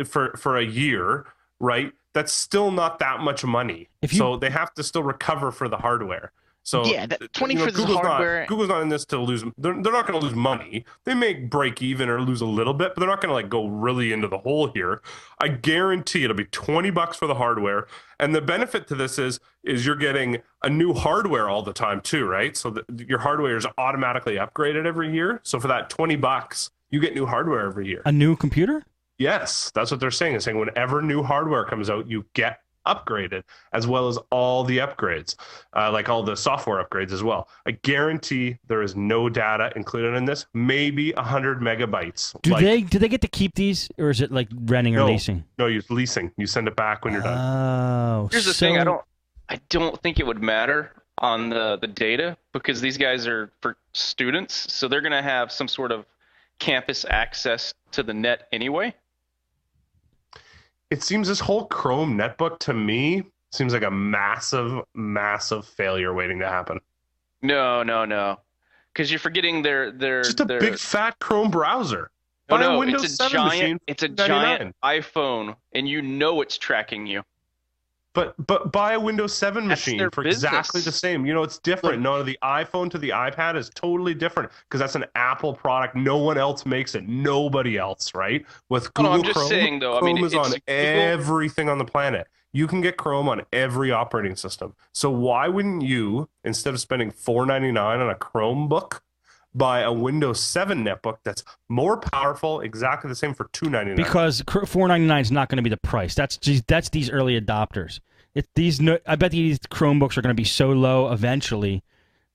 for a year, right? That's still not that much money. So they have to still recover for the hardware. So yeah, 20 for the hardware. Google's not in this to lose. They're not going to lose money. They may break even or lose a little bit, but they're not going to go really into the hole here. I guarantee it'll be $20 for the hardware, and the benefit to this is you're getting a new hardware all the time too, right? So your hardware is automatically upgraded every year. So for that $20, you get new hardware every year. A new computer? Yes, that's what they're saying. They're saying whenever new hardware comes out, you get upgraded, as well as all the upgrades, like all the software upgrades as well. I guarantee there is no data included in this. Maybe 100 megabytes. Do they get to keep these, or is it like renting or leasing? No, you're leasing. You send it back when you're done. Oh, here's the thing. I don't think it would matter on the data, because these guys are for students, so they're going to have some sort of campus access to the net anyway. It seems this whole Chrome netbook to me seems like a massive, massive failure waiting to happen. No. Because you're forgetting Just a big fat Chrome browser. Oh Buy a no, Windows it's a 7 giant machine. it's a for giant $99. iPhone, and you know it's tracking you. But buy a Windows 7 That's machine their for exactly the business. same. You know, it's different. No, the iPhone to the iPad is totally different because that's an Apple product. No one else makes it. Nobody else, right? With Oh, no, Google I'm just Chrome, saying though. I Chrome mean, is on it's Google. everything on the planet. You can get Chrome on every operating system. So why wouldn't you, instead of spending $4.99 on a Chromebook, buy a Windows 7 netbook that's more powerful, exactly the same for $2.99? Because $4.99 is not going to be the price. That's these early adopters. I bet these Chromebooks are going to be so low eventually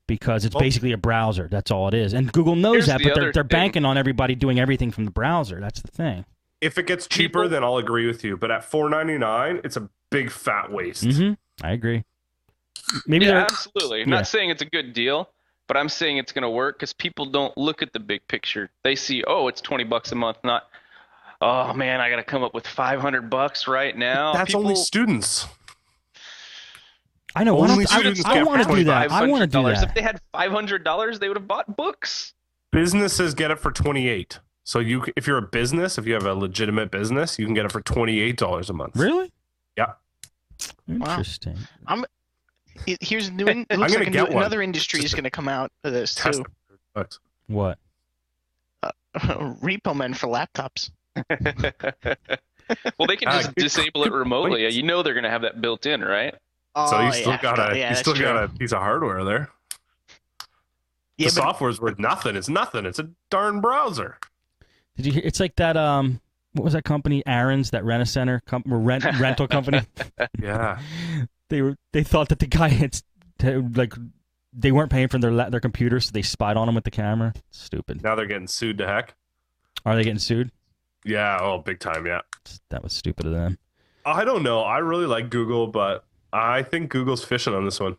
because it's basically a browser. That's all it is. And Google knows Here's that, the but other they're thing. banking on everybody doing everything from the browser. That's the thing. If it gets cheaper, then I'll agree with you. But at $4.99, it's a big fat waste. Mm-hmm. I agree. Maybe Yeah, they're absolutely. I'm yeah. not saying it's a good deal, but I'm saying it's going to work because people don't look at the big picture. They see, oh, it's $20 a month, not, oh man, I got to come up with $500 right now. That's only students. I know. Only I students want get to do that. I want to do $500. that. If they had $500, they would have bought books. Businesses get it for $28. So if you're a business, if you have a legitimate business, you can get it for $28 a month. Really? Yeah. Interesting. Here's new. It looks like another industry is going to come out of this too. What? Repo men for laptops. Well, they can just disable it remotely. You know they're going to have that built in, right? Oh, so you still got true. a piece of hardware there. Yeah, the software's worth nothing. It's nothing. It's a darn browser. Did you hear? It's like that. What was that company? Aaron's, that Rent-A-Center rental company. Yeah. They thought that the guy had they weren't paying for their computers, so they spied on him with the camera. Stupid. Now they're getting sued to heck. Are they getting sued? Yeah. Oh, big time. Yeah. That was stupid of them. I don't know. I really like Google, but I think Google's fishing on this one.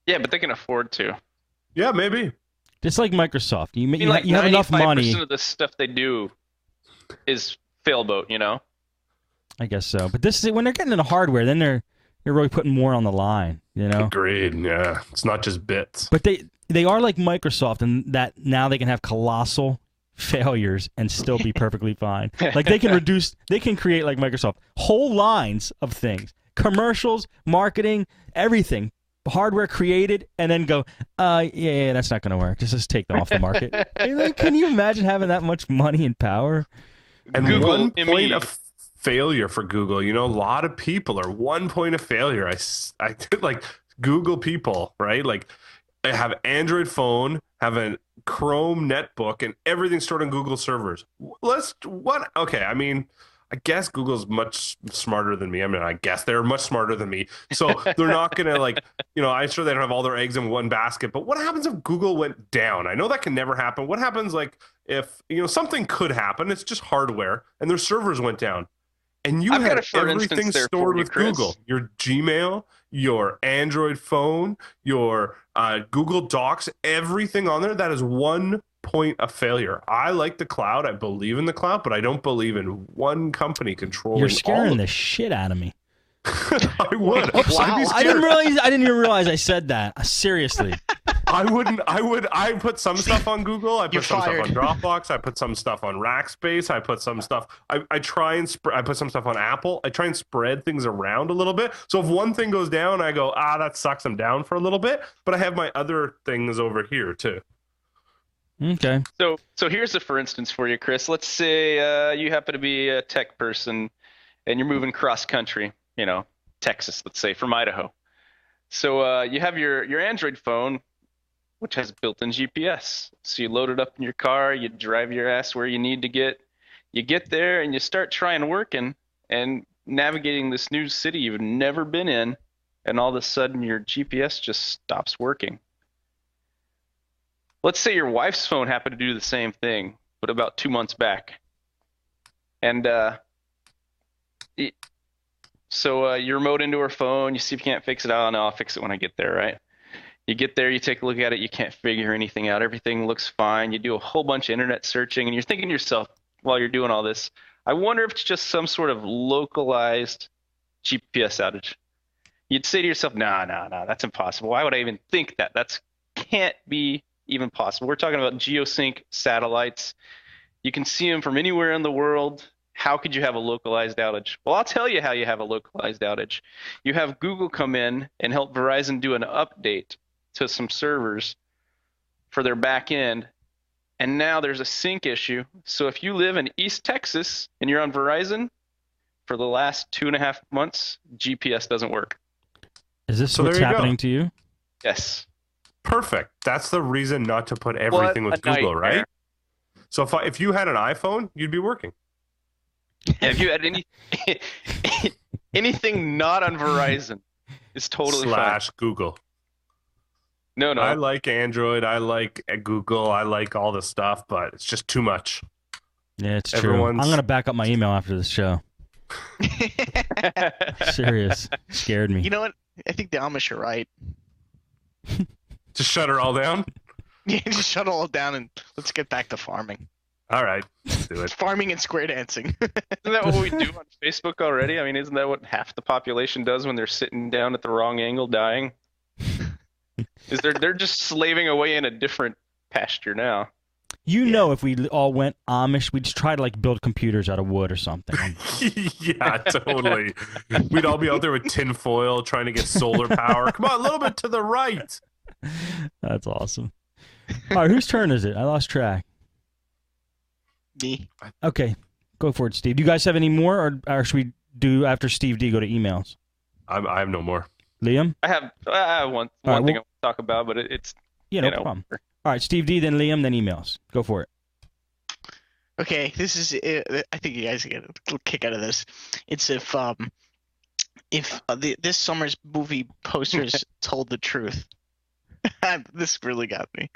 Yeah, but they can afford to. Yeah, maybe. Just like Microsoft. You like have enough money. 95% of the stuff they do is failboat, you know? I guess so. But this is when they're getting into hardware, then they're really putting more on the line, you know? Agreed. Yeah. It's not just bits. But they are like Microsoft in that now they can have colossal failures and still be perfectly fine. Like they can create like Microsoft whole lines of things, commercials, marketing, everything, hardware created, and then go, yeah, that's not going to work. Just take them off the market. Can you imagine having that much money and power? And Google, one point of failure for Google, you know, a lot of people are 1 point of failure. I like Google people, right? Like I have Android phone, have a Chrome netbook, and everything's stored on Google servers. Okay, I mean, I guess Google's much smarter than me. I mean, I guess they're much smarter than me. So they're not going to I'm sure they don't have all their eggs in one basket. But what happens if Google went down? I know that can never happen. What happens if, something could happen? It's just hardware and their servers went down. And you have everything stored with Google. Your Gmail, your Android phone, your Google Docs, everything on there. That is 1 point of failure. I like the cloud. I believe in the cloud, but I don't believe in one company controlling. You're scaring the shit out of me. I would. Wow. I didn't even realize I said that. Seriously. I put some stuff on Google. I put some stuff on Dropbox. I put some stuff on Rackspace. I put some stuff. I put some stuff on Apple. I try and spread things around a little bit. So if one thing goes down, I go, that sucks them down for a little bit. But I have my other things over here too. Okay. So here's a for instance for you, Chris. Let's say you happen to be a tech person and you're moving cross country, Texas, let's say, from Idaho. So you have your Android phone, which has built-in GPS. So you load it up in your car, you drive your ass where you need to get. You get there and you start trying working and navigating this new city you've never been in, and all of a sudden your GPS just stops working. Let's say your wife's phone happened to do the same thing, but about 2 months back. And so you remote into her phone, you see if you can't fix it. Oh, no, I'll fix it when I get there, right? You get there, you take a look at it, you can't figure anything out. Everything looks fine. You do a whole bunch of internet searching, and you're thinking to yourself while you're doing all this, I wonder if it's just some sort of localized GPS outage. you'd say to yourself, nah, that's impossible. Why would I even think that? That's can't be even possible. We're talking about geosync satellites. You can see them from anywhere in the world. How could you have a localized outage? Well, I'll tell you how you have a localized outage. You have Google come in and help Verizon do an update to some servers for their back end. And now there's a sync issue. So if you live in East Texas and you're on Verizon, for the last 2.5 months, GPS doesn't work. Is this So what's there you happening go. to you? Yes. Perfect. That's the reason not to put everything What with a Google, nightmare. right? So if you had an iPhone, you'd be working. Have you had anything not on Verizon is totally fine. / Google. No. I like Android. I like Google. I like all this stuff, but it's just too much. Yeah, it's true. I'm going to back up my email after this show. Serious. Scared me. You know what? I think the Amish are right. Just shut her all down? Yeah, just shut it all down and let's get back to farming. All right. Let's do it. Farming and square dancing. Isn't that what we do on Facebook already? I mean, isn't that what half the population does when they're sitting down at the wrong angle dying? They're just slaving away in a different pasture now. You know, if we all went Amish, we'd just try to like build computers out of wood or something. Yeah, totally. We'd all be out there with tin foil trying to get solar power. Come on, a little bit to the right. That's awesome. All right, whose turn is it? I lost track. Me. Okay, go for it, Steve. Do you guys have any more, or should we do after Steve D go to emails? I have no more. Liam? I have one thing I want to talk about, but it's no problem. All right, Steve D, then Liam, then emails. Go for it. Okay, this is. I think you guys get a kick out of this. It's if this summer's movie posters told the truth. This really got me.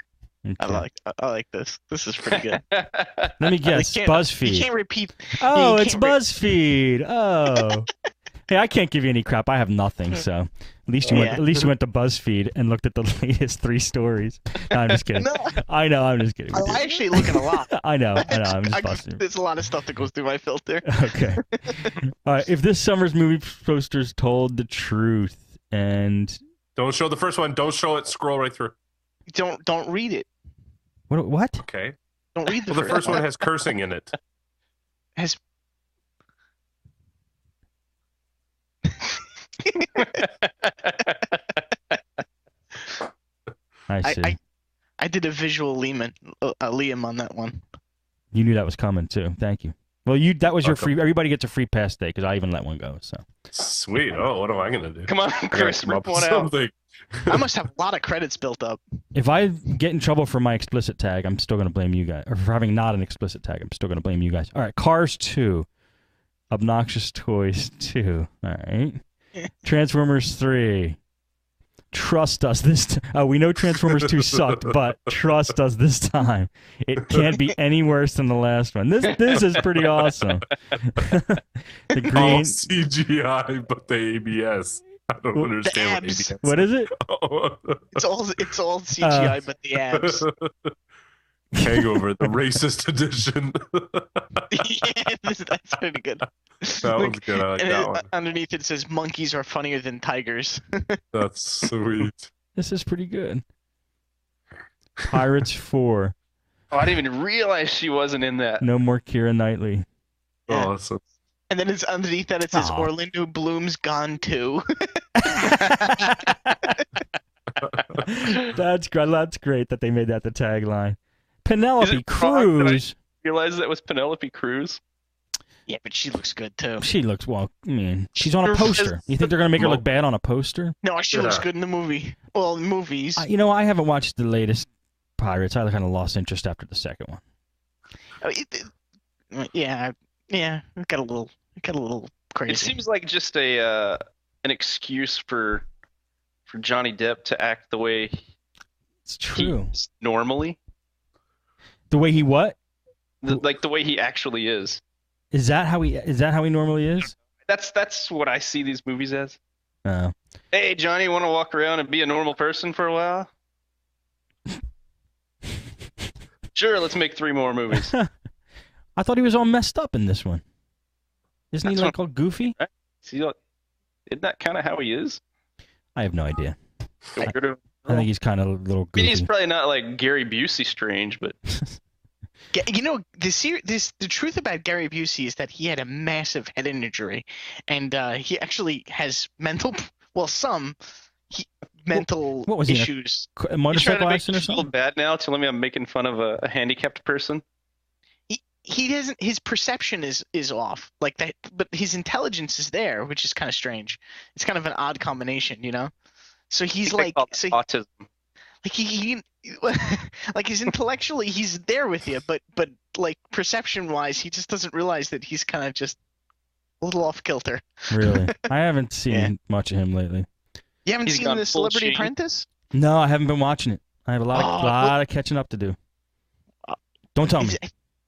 Okay. I like this. This is pretty good. Let me guess. BuzzFeed. You can't repeat. Oh, it's BuzzFeed. Oh. Hey, I can't give you any crap. I have nothing, so at least you went to BuzzFeed and looked at the latest 3 stories. No, I'm just kidding. No. I know. I'm just kidding. I actually look at a lot. I know. I'm just busting. There's a lot of stuff that goes through my filter. Okay. All right. If this summer's movie posters told the truth, and don't show the first one. Don't show it. Scroll right through. Don't read it. What? Okay. Don't read the first one has cursing in it. Has. I see. I did a visual Liam on that one. You knew that was coming too. Thank you. Well, that was your free. Everybody gets a free pass day because I even let one go. So sweet. Oh, what am I gonna do? Come on, Chris, rip one out. I must have a lot of credits built up. If I get in trouble for my explicit tag, I'm still gonna blame you guys. Or for having not an explicit tag, I'm still gonna blame you guys. All right, Cars 2, Obnoxious Toys 2. All right, Transformers 3. Trust us this we know Transformers 2 sucked, but trust us this time. It can't be any worse than the last one. This is pretty awesome. The green all CGI, but the ABS. I don't understand what ABS. What is it? It's all CGI, but the abs. Hangover, the racist edition. Yeah, that's pretty good. That one's good. I like that one. Underneath it says monkeys are funnier than tigers. That's sweet. This is pretty good. Pirates 4. Oh, I didn't even realize she wasn't in that. No more Keira Knightley. Yeah. Awesome. And then it's underneath that it says Orlando Bloom's gone too. That's great that they made that the tagline. Penelope Cruz. Realize that was Penelope Cruz. Yeah, but she looks good too. She looks she's on a poster. You think they're gonna make her look bad on a poster? No, she looks good in the movie. Well, movies. I haven't watched the latest Pirates. I kind of lost interest after the second one. Yeah, it got a little crazy. It seems like just an excuse for Johnny Depp to act the way it's true. He is normally. The way he what? Like the way he actually is. Is that how he normally is? That's what I see these movies as. Oh. Hey, Johnny, want to walk around and be a normal person for a while? Sure, let's make 3 more movies. I thought he was all messed up in this one. Isn't he all goofy? See, isn't that kind of how he is? I have no idea. Get rid of him. I think he's kind of a little I mean, goofy. he's probably not like Gary Busey strange, but You know, the truth about Gary Busey is that he had a massive head injury, and he actually has mental what was he, issues. A you trying motorcycle to make me accident or feel something? bad now, telling me I'm making fun of a handicapped person. He doesn't. His perception is off, like that, but his intelligence is there, which is kind of strange. It's kind of an odd combination, you know. So he's I think like, they call it autism. like he like he's intellectually he's there with you, but like perception wise, he just doesn't realize that he's kind of just a little off kilter. Really? I haven't seen Yeah. much of him lately. You haven't He's seen gone the full Celebrity Sheen. Apprentice? No, I haven't been watching it. I have a lot of catching up to do. Don't tell me.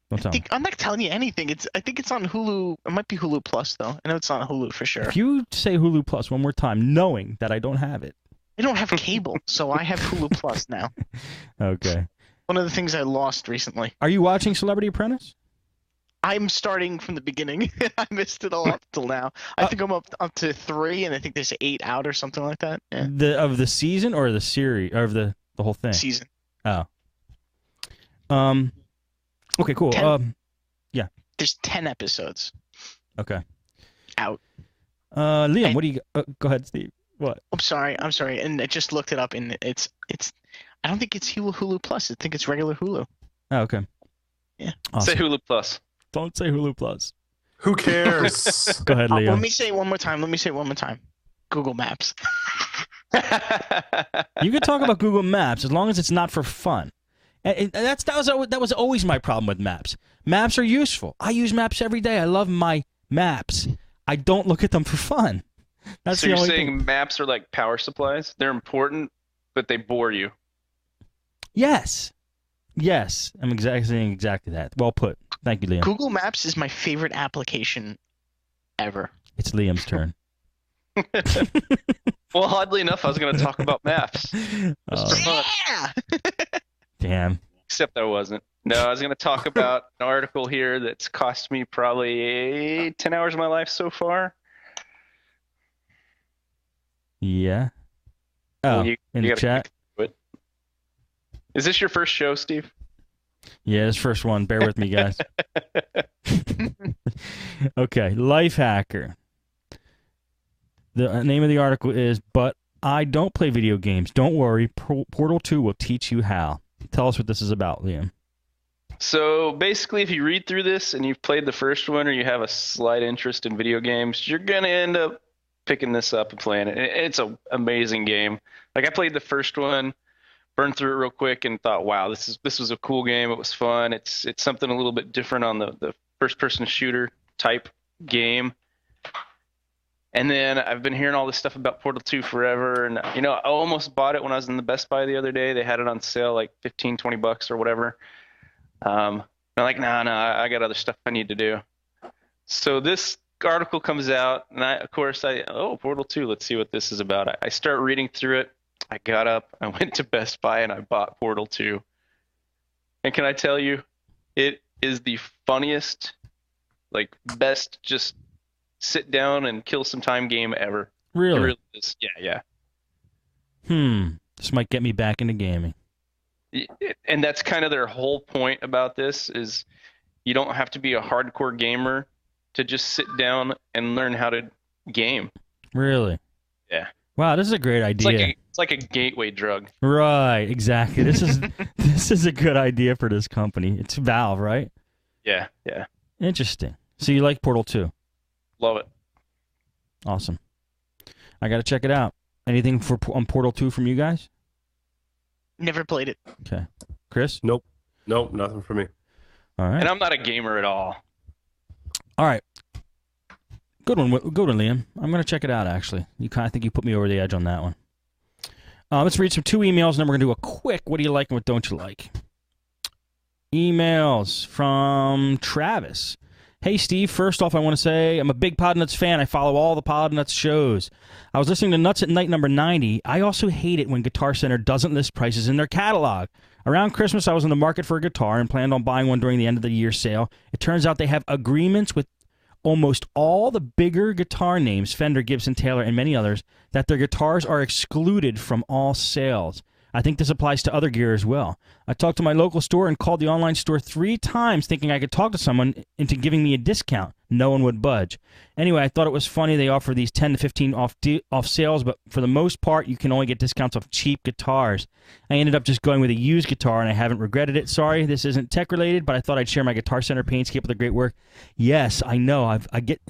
Don't tell me. I'm not telling you anything. I think it's on Hulu. It might be Hulu Plus though. I know it's on Hulu for sure. If you say Hulu Plus one more time, knowing that I don't have it. I don't have cable, so I have Hulu Plus now. Okay. One of the things I lost recently. Are you watching Celebrity Apprentice? I'm starting from the beginning. I missed it all up till now. I think I'm up to 3, and I think there's 8 out or something like that. Yeah. Of the season or the series or of the whole thing? Season. Oh. Okay, cool. 10. Yeah. There's 10 episodes Okay. out. Liam, what do you go ahead, Steve. What? I'm sorry. And I just looked it up, and it's. I don't think it's Hulu Plus. I think it's regular Hulu. Oh, okay. Yeah. Awesome. Say Hulu Plus. Don't say Hulu Plus. Who cares? Go ahead, Liam. Let me say it one more time. Google Maps. You can talk about Google Maps as long as it's not for fun. And that was always my problem with maps. Maps are useful. I use maps every day. I love my maps. I don't look at them for fun. That's So the you're only saying thing. maps are like power supplies? They're important, but they bore you. Yes. I'm saying exactly that. Well put. Thank you, Liam. Google Maps is my favorite application ever. It's Liam's turn. Well, oddly enough, I was going to talk about maps. Oh, Fun. Yeah. damn. Except I wasn't. No, I was going to talk about an article here that's cost me probably 10 hours of my life so far. Yeah. Oh, Well, you in the gotta chat? click through it. Is this your first show, Steve? Yeah, this first one. Bear with me, guys. Okay, Life Hacker. The name of the article is, "But I don't play video games. Don't worry, Portal 2 will teach you how." Tell us what this is about, Liam. So basically, if you read through this and you've played the first one or you have a slight interest in video games, you're going to end up picking this up and playing it. It's an amazing game. Like, I played the first one, burned through it real quick, and thought, wow, this was a cool game. It was fun. It's something a little bit different on the first-person shooter type game. And then I've been hearing all this stuff about Portal 2 forever. And, I almost bought it when I was in the Best Buy the other day. They had it on sale like $15-20 or whatever. I'm like, no, I got other stuff I need to do. So this article comes out, and Portal 2, let's see what this is about. I start reading through it. I got up, I went to Best Buy, and I bought Portal 2. And can I tell you, it is the funniest, best just sit down and kill some time game ever. Really? It really is. Yeah. This might get me back into gaming. And that's kind of their whole point about this is you don't have to be a hardcore gamer to just sit down and learn how to game. Really? Yeah. Wow, this is a great idea. It's like a gateway drug. Right, exactly. This is a good idea for this company. It's Valve, right? Yeah. Interesting. So you like Portal 2? Love it. Awesome. I got to check it out. Anything on Portal 2 from you guys? Never played it. Okay. Chris? Nope, nothing for me. All right. And I'm not a gamer at all. All right. Good one, Liam. I'm going to check it out, actually. I think you put me over the edge on that one. Let's read 2 emails, and then we're going to do a quick what do you like and what don't you like. Emails from Travis. Hey, Steve. First off, I want to say I'm a big Podnutz fan. I follow all the Podnutz shows. I was listening to Nutz at Night number 90. I also hate it when Guitar Center doesn't list prices in their catalog. Around Christmas, I was in the market for a guitar and planned on buying one during the end of the year sale. It turns out they have agreements with almost all the bigger guitar names, Fender, Gibson, Taylor, and many others, that their guitars are excluded from all sales. I think this applies to other gear as well. I talked to my local store and called the online store 3 times thinking I could talk to someone into giving me a discount. No one would budge. Anyway, I thought it was funny they offer these 10 to 15 off sales, but for the most part, you can only get discounts off cheap guitars. I ended up just going with a used guitar, and I haven't regretted it. Sorry, this isn't tech-related, but I thought I'd share my Guitar Center pains. Keep up the great work. Yes, I know. I get...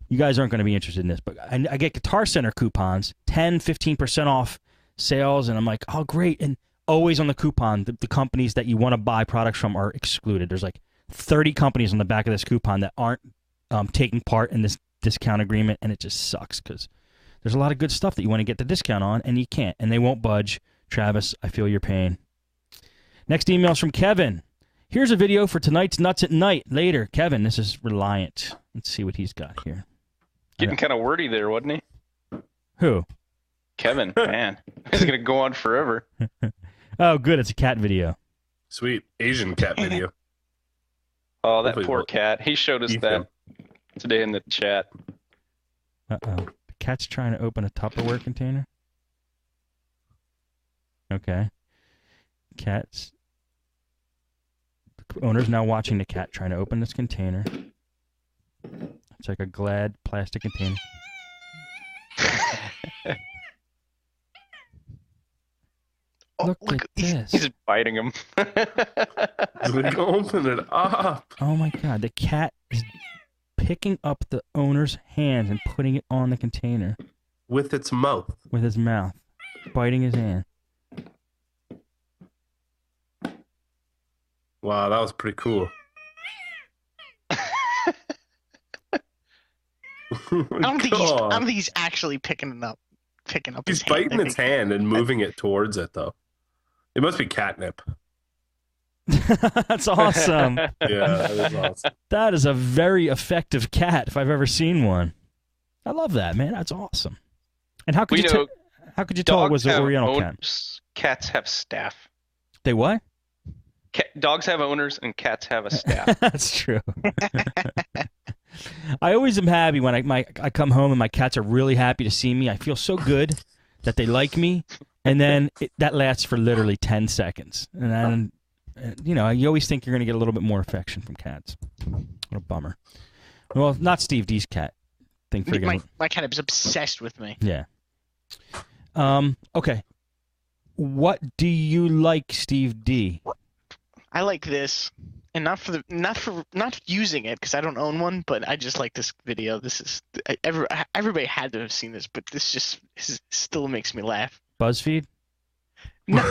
You guys aren't going to be interested in this, but I get Guitar Center coupons, 10, 15% off sales, and I'm like, oh, great. And always on the coupon, the companies that you want to buy products from are excluded. There's like 30 companies on the back of this coupon that aren't taking part in this discount agreement, and it just sucks because there's a lot of good stuff that you want to get the discount on, and you can't, and they won't budge. Travis, I feel your pain. Next email's from Kevin. Here's a video for tonight's Nuts at Night. Later, Kevin, this is Reliant. Let's see what he's got here. Getting kind of wordy there, wasn't he? Who? Kevin, man. It's going to go on forever. Oh, good. It's a cat video. Sweet. Asian cat video. Oh, that Hopefully poor we'll- cat. He showed us Ethan. that today in the chat. Uh-oh. The cat's trying to open a Tupperware container? Okay. Cat's... The owner's now watching the cat trying to open this container. It's like a Glad plastic container. Look at this. He's biting him. Like, open it up. Oh my god, the cat is picking up the owner's hands and putting it on the container With its mouth. with his mouth, biting his hand. Wow, that was pretty cool. I don't think he's actually picking it up. He's his hand. biting its hand and moving it towards it, though. It must be catnip. That's awesome. Yeah, that is awesome. That is a very effective cat if I've ever seen one. I love that, man. That's awesome. And how could We you know how could you tell it was an have Oriental cat? owners, cats have staff. They what? Dogs have owners and cats have a staff. That's true. I always am happy when I come home and my cats are really happy to see me. I feel so good that they like me, and then that lasts for literally 10 seconds. And then, you always think you're going to get a little bit more affection from cats. What a bummer. Well, not Steve D's cat. My cat is obsessed with me. Yeah. Okay. What do you like, Steve D? I like this, and not using it because I don't own one, but I just like this video. This is everybody had to have seen this, but this still makes me laugh. BuzzFeed? No.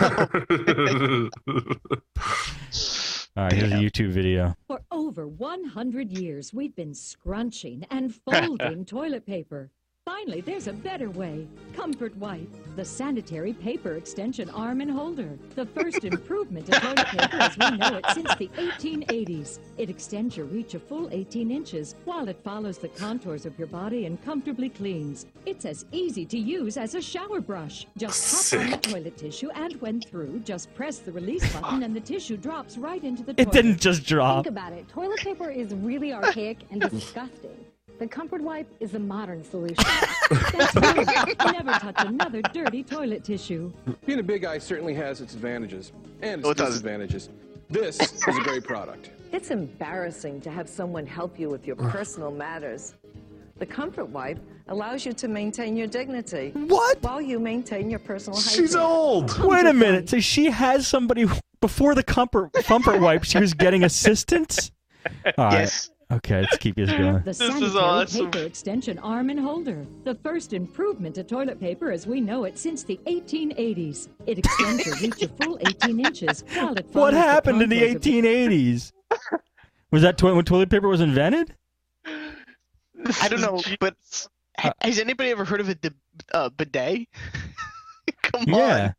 All right, here's a YouTube video. For over 100 years, we've been scrunching and folding toilet paper. Finally, there's a better way. Comfort Wipe, the sanitary paper extension arm and holder. The first improvement to toilet paper as we know it since the 1880s. It extends your reach a full 18 inches while it follows the contours of your body and comfortably cleans. It's as easy to use as a shower brush. Just hop on the toilet tissue and when through, just press the release button and the tissue drops right into the toilet. It didn't just drop. Think about it. Toilet paper is really archaic and disgusting. The Comfort Wipe is a modern solution. That's right. Never touch another dirty toilet tissue. Being a big guy certainly has its advantages and Oh, its it does. disadvantages. This is a great product. It's embarrassing to have someone help you with your personal matters. The Comfort Wipe allows you to maintain your dignity. What? While you maintain your personal hygiene. She's old. Wait a minute. So she has somebody before the comfort wipe. She was getting assistance. All right. Yes. Okay, let's keep this going. The sanitary paper extension arm and holder. The first improvement to toilet paper as we know it since the 1880s. It extends your reach a full 18 inches while it What follows happened in the contours of 1880s? Was that when toilet paper was invented? I don't know, but has anybody ever heard of a bidet? Come on. Yeah.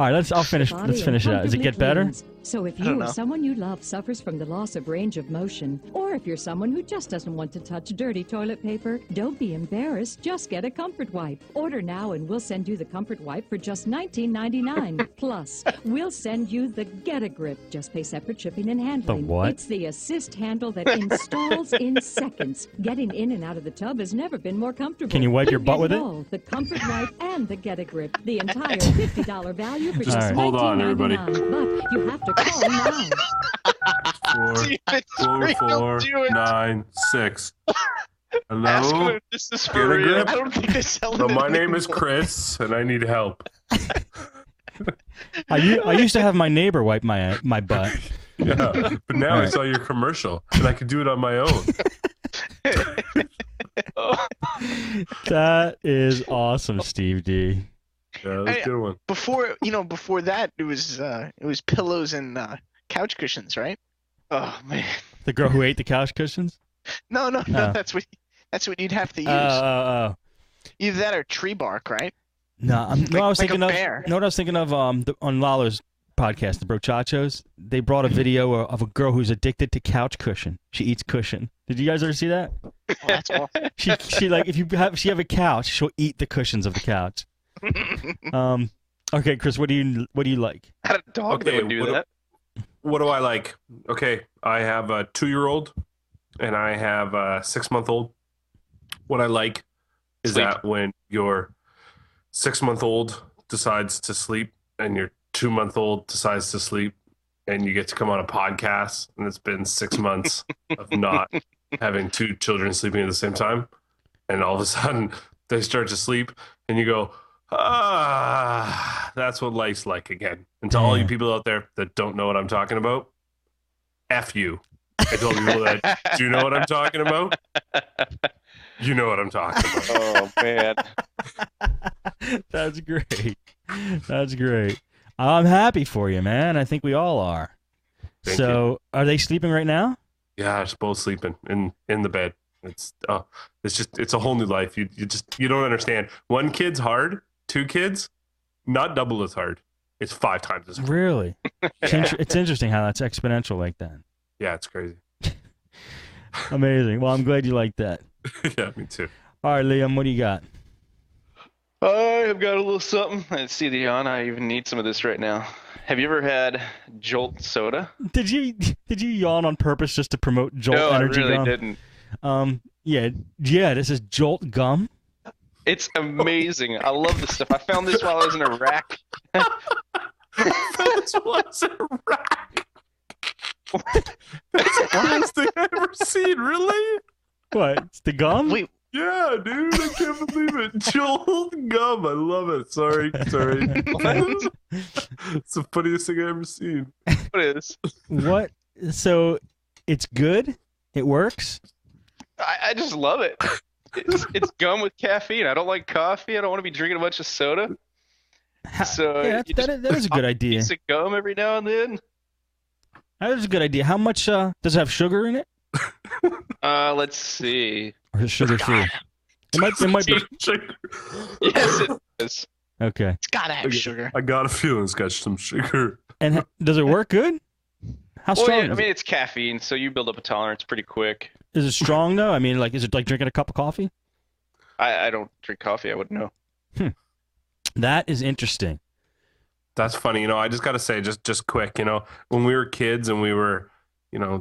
All right, let's finish it out. Does it get better? So if I don't you or know. someone you love suffers from the loss of range of motion, or if you're someone who just doesn't want to touch dirty toilet paper, don't be embarrassed. Just get a Comfort Wipe. Order now and we'll send you the Comfort Wipe for just $19.99. Plus, we'll send you the Get a Grip. Just pay separate shipping and handling. The what? It's the assist handle that installs in seconds. Getting in and out of the tub has never been more comfortable. Can you wipe your You butt get with it? all, the Comfort Wipe and the Get a Grip. The entire $50 value for just All right. Hold on, everybody. $19.99. But you have to call now. 49496. Hello. Ask him if this is Get for a real. grip. I don't think they're selling So it my name is anymore. Chris, and I need help. I used to have my neighbor wipe my butt. Yeah, but now All I right. saw your commercial, and I could do it on my own. That is awesome, Steve D. Yeah, that's a good one. Before that, it was pillows and couch cushions, right? Oh man. The girl who ate the couch cushions? No, Oh. that's what you'd have to use. Oh. Either that or tree bark, right? No, I was Like a thinking of. bear. No, what I was thinking of on Lalo's podcast, the Brochachos. They brought a video of a girl who's addicted to couch cushion. She eats cushion. Did you guys ever see that? Oh, that's awful. She like if you have a couch, she'll eat the cushions of the couch. Okay, Chris, what do you like? I had a dog that would do that. What do I like? Okay, I have a 2-year-old, and I have a 6-month-old. What I like is Sleep. that when your 6-month-old decides to sleep and your 2-month-old decides to sleep, and you get to come on a podcast, and it's been 6 months of not having 2 children sleeping at the same time, and all of a sudden they start to sleep, and you go, that's what life's like again. And to all you people out there that don't know what I'm talking about, F you. I told people that do know what I'm talking about. You know what I'm talking about. Oh man. That's great. That's great. I'm happy for you, man. I think we all are. Thank So, are they sleeping right now? Yeah, it's both sleeping in the bed. It's a whole new life. You don't understand. 1 kid's hard. 2 kids, not double as hard. It's 5 times as hard. Really? It's interesting how that's exponential like that. Yeah, it's crazy. Amazing. Well, I'm glad you like that. Yeah, me too. All right, Liam, what do you got? I have got a little something. I see the on. I even need some of this right now. Have you ever had Jolt soda? Did you yawn on purpose just to promote Jolt No, Energy I really Gum? didn't. Yeah. This is Jolt Gum. It's amazing. I love this stuff. I found this while I was in Iraq. This was a rack. That's the best thing I've ever seen. Really? What? It's the gum? Wait, Yeah, dude. I can't believe it. Jolt gum. I love it. Sorry. It's the funniest thing I've ever seen. What is? What? So it's good? It works? I just love it. It's gum with caffeine. I don't like coffee. I don't want to be drinking a bunch of soda. So Yeah, you that is a good pop a idea. piece of gum every now and then. That is a good idea. How much does it have sugar in it? Let's see. Or is it sugar free? It might be. Yes, it is. Okay. it's gotta have sugar. I got a feeling it's got some sugar. And does it work good? How Well, strong yeah, I is mean, it? it's caffeine, so you build up a tolerance pretty quick. Is it strong though? I mean, like, is it like drinking a cup of coffee? I don't drink coffee. I wouldn't know. That is interesting. That's funny. I just got to say, just quick, when we were kids and we were,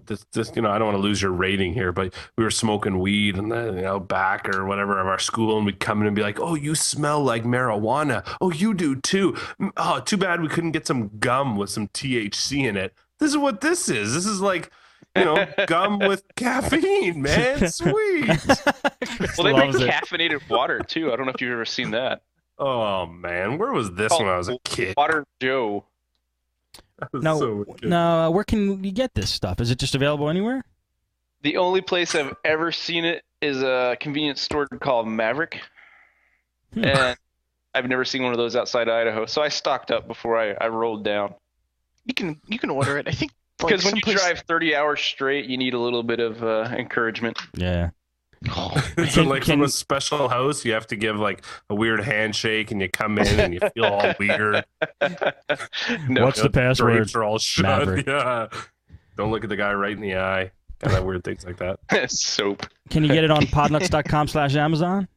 this, I don't want to lose your rating here, but we were smoking weed and then, back or whatever of our school, and we'd come in and be like, oh, you smell like marijuana. Oh, you do too. Oh, too bad we couldn't get some gum with some THC in it. This is what this is. This is like, gum with caffeine, man. Sweet. Well, they make caffeinated water too. I don't know if you've ever seen that. Oh man, where was this when I was a kid? Water Joe. Now, where can you get this stuff? Is it just available anywhere? The only place I've ever seen it is a convenience store called Maverick, and I've never seen one of those outside Idaho. So I stocked up before I rolled down. You can order it. I think Because when you drive 30 hours straight, you need a little bit of encouragement. Yeah. Is it like from a special house? You have to give like a weird handshake, and you come in and you feel all weird. What's the password? Drapes are all shut. Maverick. Yeah. Don't look at the guy right in the eye. Kind of weird things like that. Soap. Can you get it on podnutz.com/Amazon?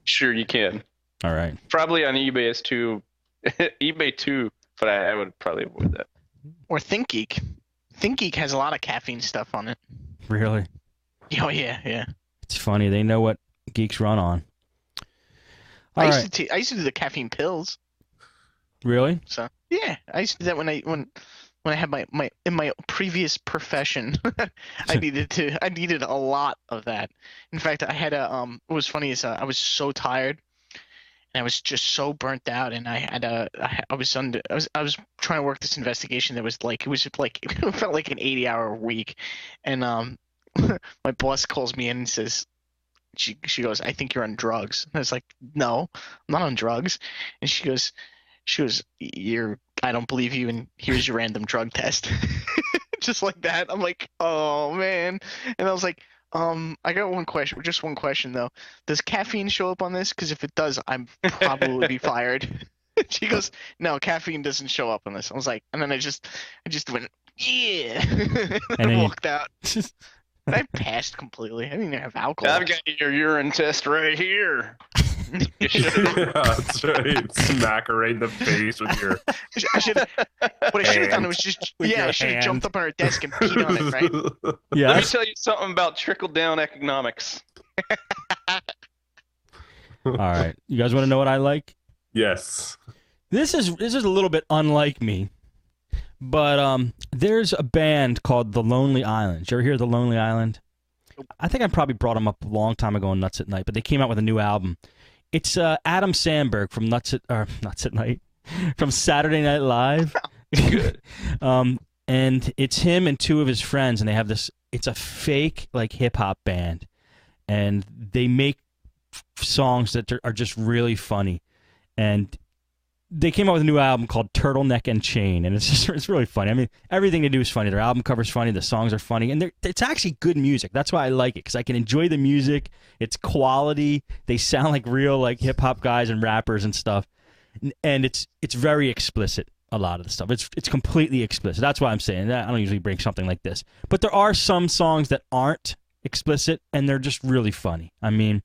Sure, you can. All right. Probably on eBay too. eBay too, but I would probably avoid that. Or ThinkGeek. ThinkGeek has a lot of caffeine stuff on it. Really? Oh yeah. It's funny. They know what geeks run on. I All used to do the caffeine pills. Really? So yeah, I used to do that when I had my in my previous profession. I needed a lot of that. In fact, I had what was funny is I was so tired, and I was just so burnt out, and I was trying to work this investigation that was like it felt like an 80-hour week, and my boss calls me in and says, she goes, I think you're on drugs. And I was like, no, I'm not on drugs. And she goes, I don't believe you, and here's your random drug test. Just like that. I'm like, oh man. And I was like, I got one question though. Does caffeine show up on this? Because if it does, I'm probably be fired. She goes, no, caffeine doesn't show up on this. I was like, and then I just went, yeah. And I walked out. I passed completely. I didn't even have alcohol. I've got your urine test right here. Yeah, that's right. Smack her right in the face with your. What I should have done was just I should have jumped up on her desk and peed on it, right? Yeah. Let me tell you something about trickle down economics. All right. You guys want to know what I like? Yes. This is a little bit unlike me. But there's a band called The Lonely Island. Did you ever hear The Lonely Island? I think I probably brought them up a long time ago on Nutz at Night, but they came out with a new album. It's Adam Sandberg from Nutz at Night, from Saturday Night Live. Good. And it's him and two of his friends, and they have this. It's a fake like hip hop band, and they make songs that are just really funny, and they came out with a new album called Turtleneck and Chain, and it's really funny. I mean, everything they do is funny. Their album cover's funny. The songs are funny, and it's actually good music. That's why I like it, because I can enjoy the music. It's quality. They sound like real like hip hop guys and rappers and stuff, and it's very explicit. A lot of the stuff. It's completely explicit. That's why I'm saying that. I don't usually bring something like this, but there are some songs that aren't explicit, and they're just really funny. I mean,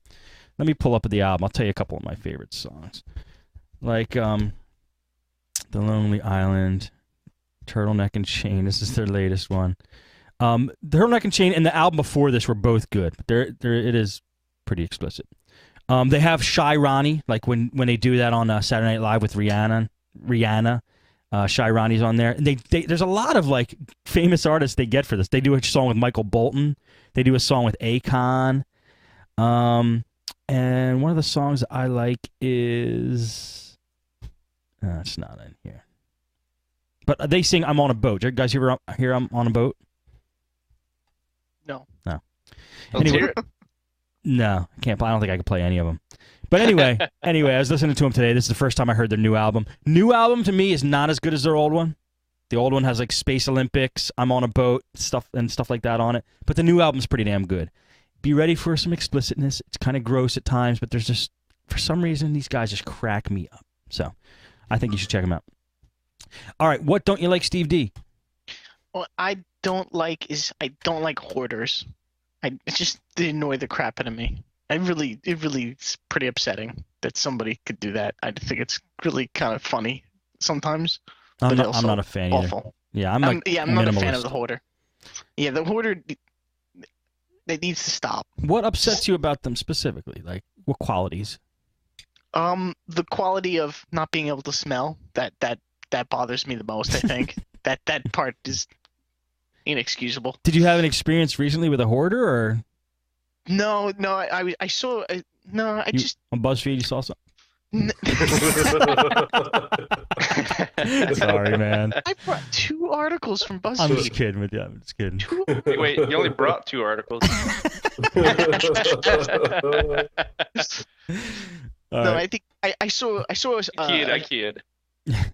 let me pull up the album. I'll tell you a couple of my favorite songs. Like The Lonely Island, Turtleneck and Chain. This is their latest one. The Turtleneck and Chain and the album before this were both good. But it is pretty explicit. They have Shy Ronnie, like when they do that on Saturday Night Live with Rihanna. Shy Ronnie's on there. And there's a lot of like famous artists they get for this. They do a song with Michael Bolton. They do a song with Akon. And one of the songs I like is... it's not in here. But they sing I'm on a Boat. Did you guys hear I'm on a Boat? No. No. Let's hear it. No, I can't. I don't think I can play any of them. But anyway, I was listening to them today. This is the first time I heard their new album. New album to me is not as good as their old one. The old one has like Space Olympics, I'm on a Boat, stuff like that on it. But the new album's pretty damn good. Be ready for some explicitness. It's kind of gross at times, but there's just, for some reason, these guys just crack me up. So I think you should check them out. All right, what don't you like, Steve D? What I don't like hoarders. It just they annoy the crap out of me. It really is pretty upsetting that somebody could do that. I think it's really kind of funny sometimes. I'm not a fan awful. either. Yeah, I'm not a fan of the hoarder. Yeah, the hoarder, it needs to stop. What upsets you about them specifically? Like, what qualities? The quality of not being able to smell, that bothers me the most, I think. that part is inexcusable. Did you have an experience recently with a hoarder, or? No, I saw. Just on BuzzFeed you saw something. Sorry, man. I brought 2 articles from BuzzFeed. I'm just kidding with you. I'm just kidding. Wait, you only brought 2 articles. No, I think I saw. I kid.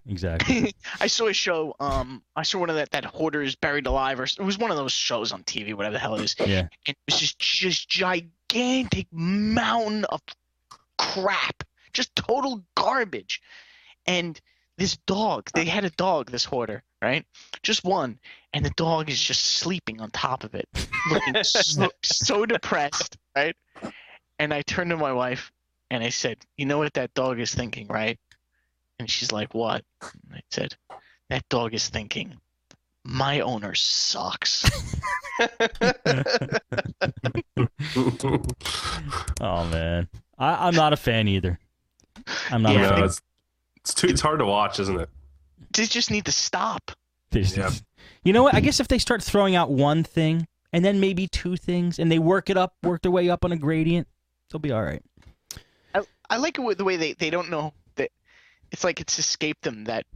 Exactly. I saw a show. I saw one of that Hoarders Buried Alive, or it was one of those shows on TV, whatever the hell it is. Yeah. And it was just gigantic gigantic mountain of crap, just total garbage. And this dog, they had a dog, this hoarder, right? Just one. And the dog is just sleeping on top of it, looking so depressed, right? And I turned to my wife and I said, you know what that dog is thinking, right? And she's like, what? And I said, that dog is thinking, my owner sucks. Oh, man. I'm not a fan either. I'm not a fan. It's hard to watch, isn't it? They just need to stop. You know what? I guess if they start throwing out one thing and then maybe two things and they work their way up on a gradient, they'll be all right. I like it the way they don't know that it's like it's escaped them that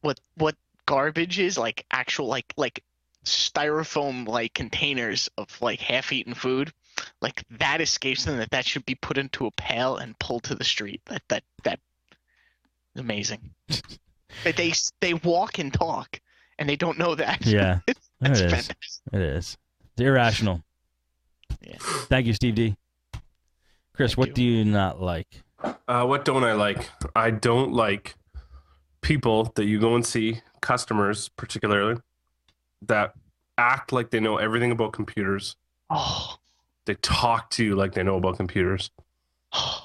what garbage is, like actual like styrofoam like containers of like half-eaten food, like that escapes them that should be put into a pail and pulled to the street. That amazing. But they walk and talk and they don't know that. Yeah. That's it is. fantastic. It is. It's irrational. Yeah. Thank you, Steve D. Chris, what do you not like? What don't I like? I don't like people that you go and see, customers particularly, that act like they know everything about computers. Oh. They talk to you like they know about computers.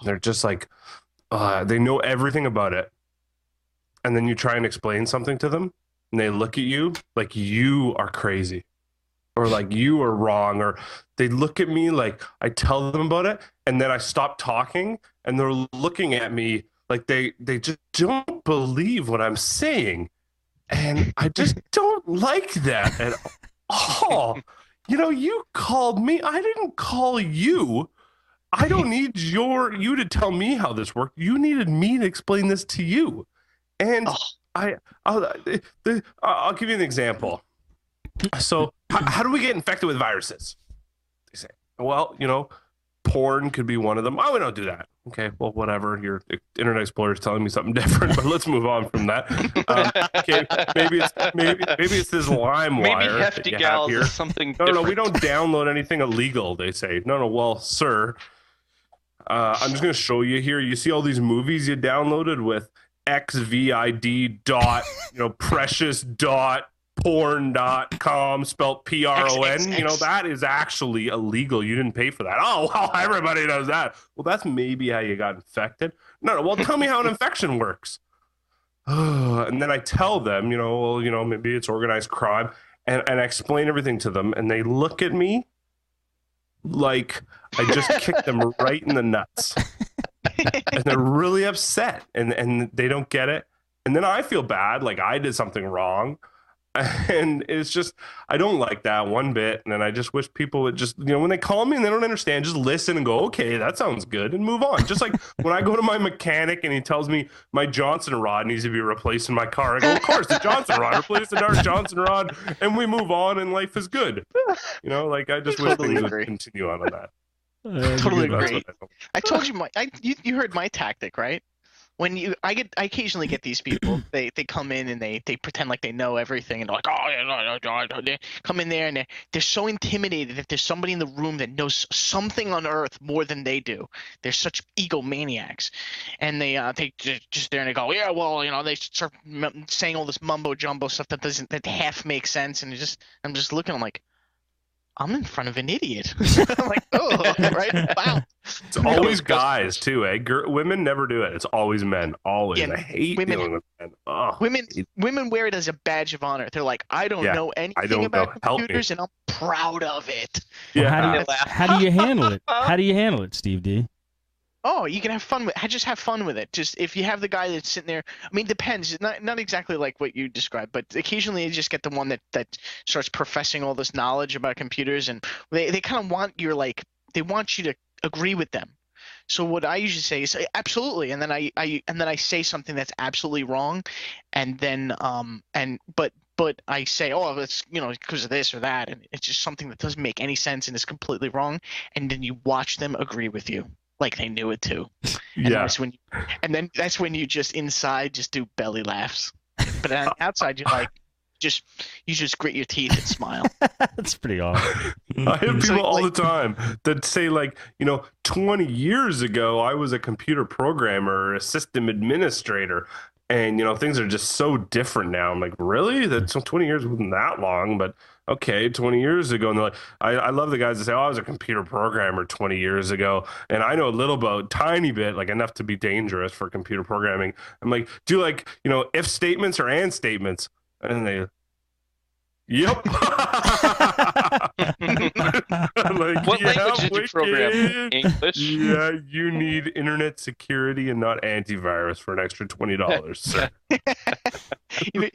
They're just like, they know everything about it. And then you try and explain something to them, and they look at you like you are crazy. Or like you are wrong, or they look at me like I tell them about it, and then I stop talking, and they're looking at me like they just don't believe what I'm saying, and I just don't like that at all. You know, you called me. I didn't call you. I don't need you to tell me how this worked. You needed me to explain this to you, and I'll give you an example. So how do we get infected with viruses? They say, well, you know, porn could be one of them. Oh, we don't do that. Okay, well, whatever. Your Internet Explorer is telling me something different, but let's move on from that. Okay, maybe it's this LimeWire. Maybe Hefty Gals is something different. No, we don't download anything illegal, they say. No, well, sir, I'm just going to show you here. You see all these movies you downloaded with xvid dot, precious dot porn.com spelled PRON. You know, that is actually illegal. You didn't pay for that. Oh, well, everybody knows that. Well, that's maybe how you got infected. No, well, tell me how an infection works. And then I tell them, maybe it's organized crime, and I explain everything to them, and they look at me like I just kicked them right in the nuts. And they're really upset, and they don't get it. And then I feel bad, like I did something wrong. And it's just, I don't like that one bit. And then I just wish people would just, when they call me and they don't understand, just listen and go, okay, that sounds good, and move on. Just like when I go to my mechanic and he tells me my Johnson rod needs to be replaced in my car, I go, of course, the Johnson rod, replace the dark Johnson rod, and we move on and life is good. I just wish things would continue on that. Totally agree. I told you you heard my tactic, right? When I occasionally get these people, they come in and they pretend like they know everything, and they're like, oh yeah, no. They come in there and they're so intimidated if there's somebody in the room that knows something on earth more than they do. They're such egomaniacs, and they just there and they go, yeah, well, they start saying all this mumbo jumbo stuff that half makes sense, and I'm just looking, I'm like, I'm in front of an idiot. I'm like, oh, right? Wow. It's always guys, too, eh? Women never do it. It's always men. Always. Yeah, I hate dealing with men. Oh, women wear it as a badge of honor. They're like, I don't know anything about computers, and I'm proud of it. Yeah. Well, how do you handle it? How do you handle it, Steve D? Oh, you can have fun with it. Just have fun with it. Just if you have the guy that's sitting there, I mean, it depends. It's not exactly like what you described, but occasionally you just get the one that starts professing all this knowledge about computers, and they kind of want they want you to agree with them. So what I usually say is absolutely, and then I say something that's absolutely wrong, and then but I say, oh, it's because of this or that, and it's just something that doesn't make any sense and is completely wrong, and then you watch them agree with you. Like they knew it too. And that's when you just inside just do belly laughs. But on the outside you're like, you just grit your teeth and smile. That's pretty awesome. I have people all the time that say, like, 20 years ago, I was a computer programmer or a system administrator. And, things are just so different now. I'm like, really? That's 20 years wasn't that long, but okay, 20 years ago. And they're like, I love the guys that say, I was a computer programmer 20 years ago. And I know a little bit, tiny bit, like enough to be dangerous for computer programming. I'm like, do you like, if statements or and statements? And they, yep. Like, What language did you program? English? Yeah, you need internet security and not antivirus for an extra $20, sir. You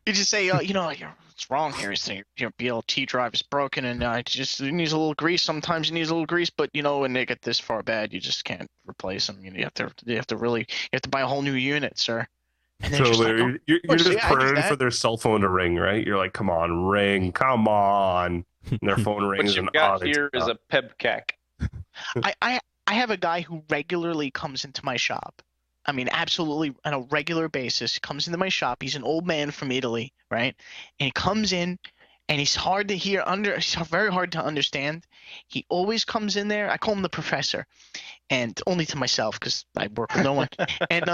just say, what's wrong here? Your BLT drive is broken, and it needs a little grease. Sometimes it needs a little grease, but when they get this far bad, you just can't replace them. You have to buy a whole new unit, sir. And So just like, you're just yeah, I do praying that. for their cell phone to ring, right? You're like, come on, ring, come on. And their phone rings. What you've and got it's here is not. a pebcac. I have a guy who regularly comes into my shop. I mean, absolutely on a regular basis, comes into my shop. He's an old man from Italy, right? And he comes in, and he's hard to hear. He's very hard to understand. He always comes in there. I call him the professor, and only to myself because I work with no one. And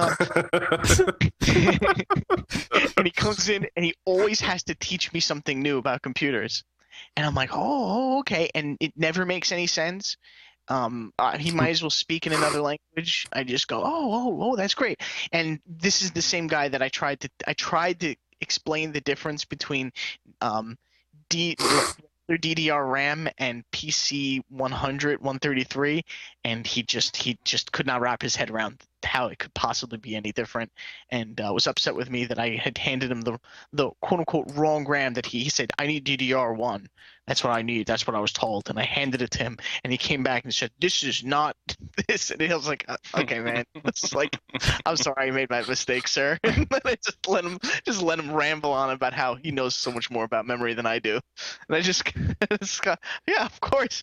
and he comes in, and he always has to teach me something new about computers. And I'm like, oh, okay. And it never makes any sense. He might as well speak in another language. I just go, oh, that's great. And this is the same guy that I tried to explain the difference between DDR RAM and PC 133, and he just could not wrap his head around how it could possibly be any different, and was upset with me that I had handed him the quote unquote wrong RAM. That he said, I need DDR1. That's what I need. That's what I was told. And I handed it to him, and he came back and said, this is not this. And I was like, okay, man. It's like, I'm sorry I made my mistake, sir. And then I just let him ramble on about how he knows so much more about memory than I do. And I just got, yeah, of course.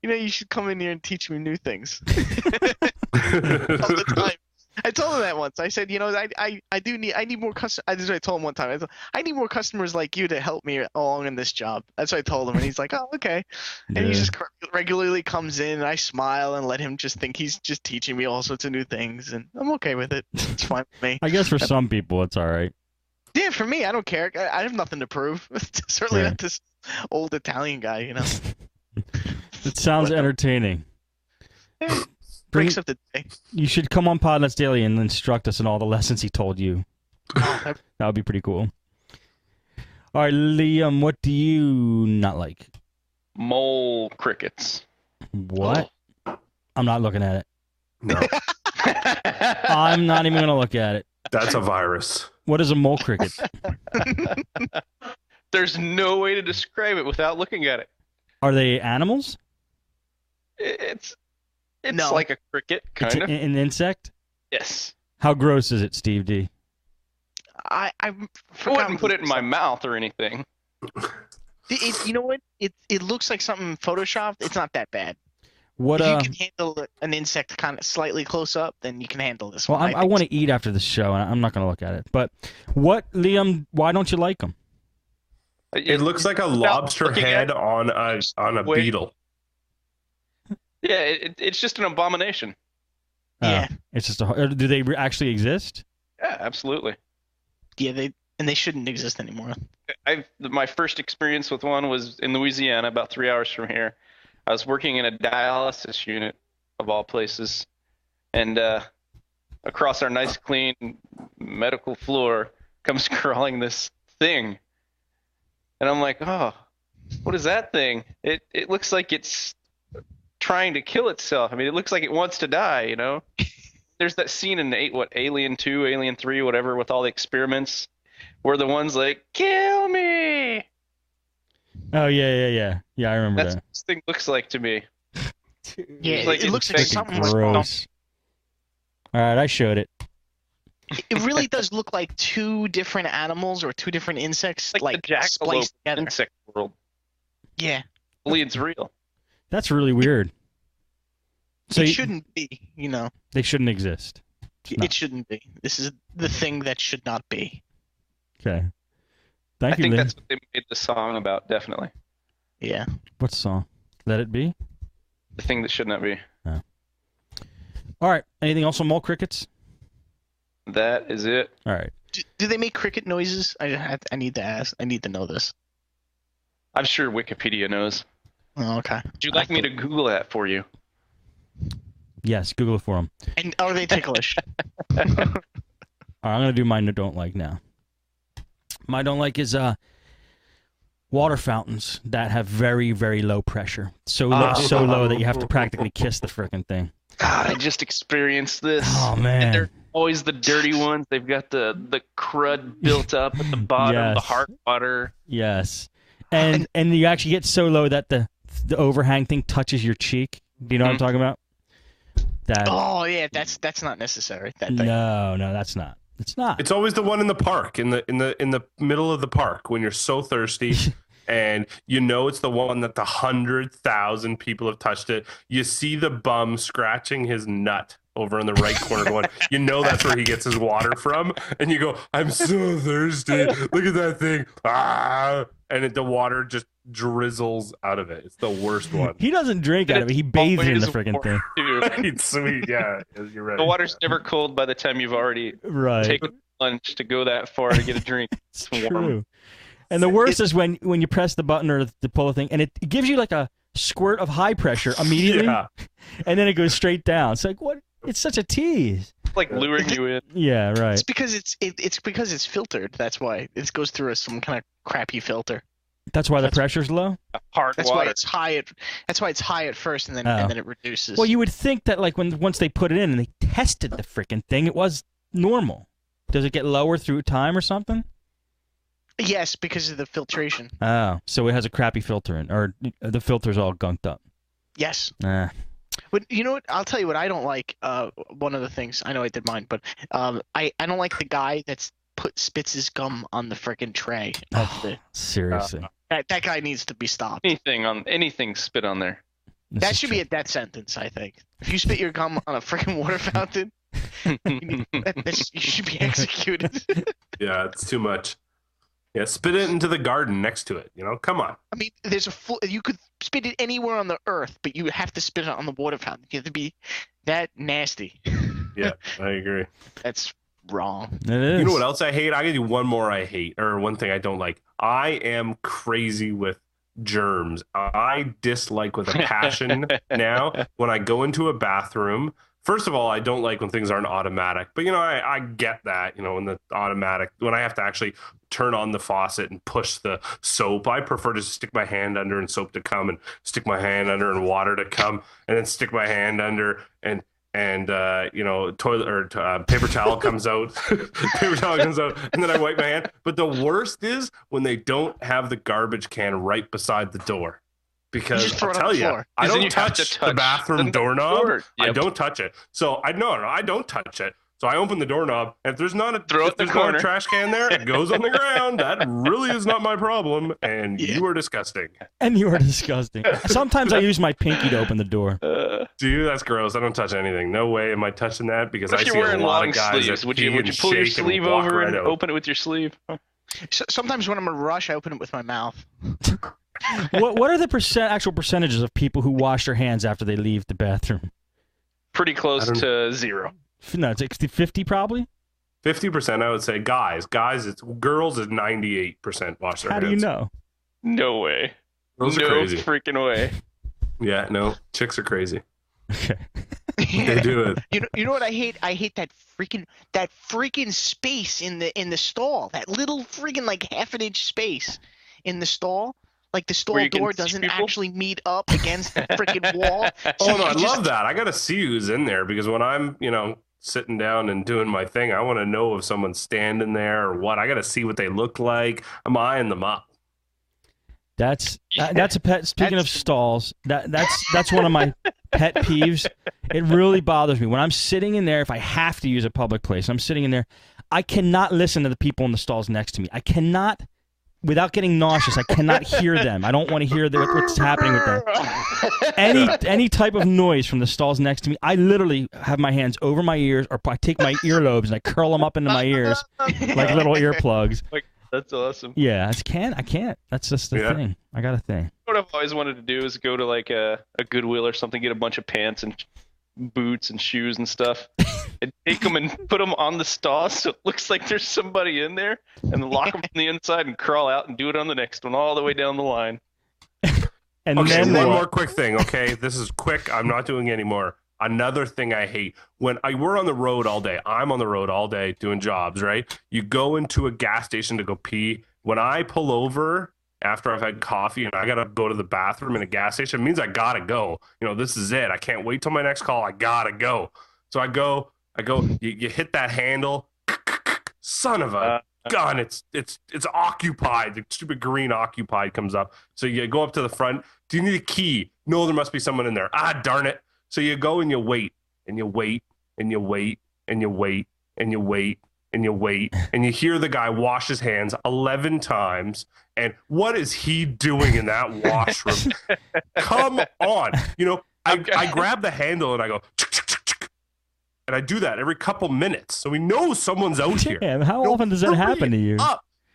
You should come in here and teach me new things. All the time. I told him that once. I said, I need more customers. That's what I told him one time. I need more customers like you to help me along in this job. That's what I told him, and he's like, oh, okay. And he just regularly comes in, and I smile and let him just think he's just teaching me all sorts of new things, and I'm okay with it. It's fine with me. I guess for some people it's all right. Yeah, for me, I don't care. I have nothing to prove. Certainly not this old Italian guy, It sounds entertaining. Yeah. Breaks up the day. You should come on Podnutz Daily and instruct us in all the lessons he told you. That would be pretty cool. All right, Liam, what do you not like? Mole crickets. What? Oh. I'm not looking at it. No. I'm not even going to look at it. That's a virus. What is a mole cricket? There's no way to describe it without looking at it. Are they animals? It's no. like a cricket, kind of. An insect? Yes. How gross is it, Steve D? I wouldn't put it in my mouth or anything. You know what? It looks like something photoshopped. It's not that bad. What? If you can handle an insect kind of slightly close up, then you can handle this well, one. I want to eat after the show, and I'm not going to look at it. But Liam? Why don't you like them? It looks like a lobster head on a beetle. Yeah, it's just an abomination. Yeah. It's just do they actually exist? Yeah, absolutely. Yeah, they shouldn't exist anymore. My first experience with one was in Louisiana, about 3 hours from here. I was working in a dialysis unit, of all places, and across our nice, clean medical floor comes crawling this thing. And I'm like, oh, what is that thing? It looks like it's trying to kill itself. I mean, it looks like it wants to die, There's that scene in Alien 2, Alien 3, whatever, with all the experiments, where the one's like, kill me! Oh, yeah. Yeah, I remember That's that. what this thing looks like to me. Yeah, it looks like something gross. All right, I showed it. It really does look like two different animals or two different insects, like the jackalope spliced together. insect world. Yeah. Believe it's real. That's really weird. So it shouldn't be, They shouldn't exist. It shouldn't be. This is the thing that should not be. Okay. Thank I you, think Lee. that's what they made the song about, definitely. Yeah. What song? Let It Be? The thing that should not be. Oh. All right. Anything else on mole crickets? That is it. All right. Do they make cricket noises? I need to ask. I need to know this. I'm sure Wikipedia knows. Oh, okay. Would you like me to Google that for you? Yes, Google it for them. And are they ticklish? All right, I'm going to do my don't like now. My don't like is water fountains that have very, very low pressure. So low that you have to practically kiss the frickin' thing. God, I just experienced this. Oh, man. And they're always the dirty ones. They've got the crud built up at the bottom, the Yes. hard water. Yes. And you actually get so low that the overhang thing touches your cheek. Do you know what I'm talking about? That. Oh yeah, that's not necessary. That thing. No, that's not. It's not. It's always the one in the park, in the middle of the park when you're so thirsty, and you know it's the one that the 100,000 people have touched it. You see the bum scratching his nut over in the right corner going, you know that's where he gets his water from, and you go, I'm so thirsty. Look at that thing. Ah, and the water just drizzles out of it. It's the worst one. He doesn't drink out of it. He bathes in the freaking thing. It's sweet, yeah. You're right. The water's never cold by the time you've already taken lunch to go that far to get a drink. It's warm. True. And the worst is when you press the button or the pull thing, and it gives you like a squirt of high pressure immediately, and then it goes straight down. It's like, what? It's such a tease. It's like luring you in. Yeah, right. It's because it's filtered. That's why it goes through some kind of crappy filter. That's why the pressure's low. Hard That's water. why it's high. That's why it's high at first, and then it reduces. Well, you would think that like once they put it in and they tested the freaking thing, it was normal. Does it get lower through time or something? Yes, because of the filtration. Oh, so it has a crappy filter in, or the filter's all gunked up. Yes. Nah. But you know what? I'll tell you what I don't like. One of the things I know I did mine, but I don't like the guy spits his gum on the frickin' tray. Seriously. That guy needs to be stopped. Anything spit on there. That should be a death sentence, I think. If you spit your gum on a freaking water fountain, you should be executed. Yeah, it's too much. Yeah, spit it into the garden next to it. You know, come on. I mean, you could spit it anywhere on the earth, but you have to spit it on the water fountain. You have to be that nasty. Yeah, I agree. That's wrong. It is. You know what else I hate? I gotta do one more I hate, or one thing I don't like. I am crazy with germs. I dislike with a passion now when I go into a bathroom. First of all, I don't like when things aren't automatic, but I get that, when the automatic, when I have to actually turn on the faucet and push the soap, I prefer to stick my hand under and soap to come, and stick my hand under and water to come, and then stick my hand under and toilet or paper towel comes out, and then I wipe my hand. But the worst is when they don't have the garbage can right beside the door. Because I'll tell you, I don't touch the bathroom doorknob. Yep. I don't touch it. So I don't touch it. So I open the doorknob, and if there's not a trash can there, it goes on the ground. That really is not my problem, and you are disgusting. And you are disgusting. Sometimes I use my pinky to open the door. Dude, that's gross. I don't touch anything. No way am I touching that, because I see a lot of guys sleeves, that would you pull your sleeve over and open it with your sleeve? Sometimes when I'm in a rush, I open it with my mouth. What are the actual percentages of people who wash their hands after they leave the bathroom? Pretty close to 0. No, it's 50 probably. 50%, I would say. Guys, girls is 98% wash their hands. How do you know? No way. Girls are crazy. No freaking way. Yeah, no, chicks are crazy. Okay. They do it. You know what I hate? I hate that freaking space in the stall. That little freaking like half an inch space in the stall. Like the stall door doesn't actually meet up against the freaking wall. Oh no, I love that. I gotta see who's in there, because when I'm, sitting down and doing my thing, I want to know if someone's standing there or what. I gotta see what they look like. I'm eyeing them up. That's a pet. Speaking of stalls, that's one of my pet peeves. It really bothers me when I'm sitting in there. If I have to use a public place, I'm sitting in there. I cannot listen to the people in the stalls next to me. I cannot. Without getting nauseous, I cannot hear them. I don't want to hear what's happening with them. Any type of noise from the stalls next to me, I literally have my hands over my ears, or I take my earlobes and I curl them up into my ears like little earplugs. That's awesome. Yeah, I can't. That's just the thing. I got a thing. What I've always wanted to do is go to like a Goodwill or something, get a bunch of pants and boots and shoes and stuff, and take them and put them on the stall so it looks like there's somebody in there, and lock them from the inside and crawl out and do it on the next one all the way down the line. And okay, then one more quick thing. Okay, this is quick. I'm not doing any more. Another thing I hate we're on the road all day. I'm on the road all day doing jobs, right? You go into a gas station to go pee. When I pull over after I've had coffee and I got to go to the bathroom in a gas station, it means I got to go. You know, this is it. I can't wait till my next call. I got to go. So I go, you hit that handle. Son of a gun. It's occupied. The stupid green occupied comes up. So you go up to the front. Do you need a key? No, there must be someone in there. Ah, darn it. So you go and you wait and you wait and you wait and you wait and you wait and you wait and you hear the guy wash his hands 11 times. And what is he doing in that washroom? Come on. You know, I grab the handle and I go, and I do that every couple minutes. So we know someone's out here. Damn, how often does that happen to you?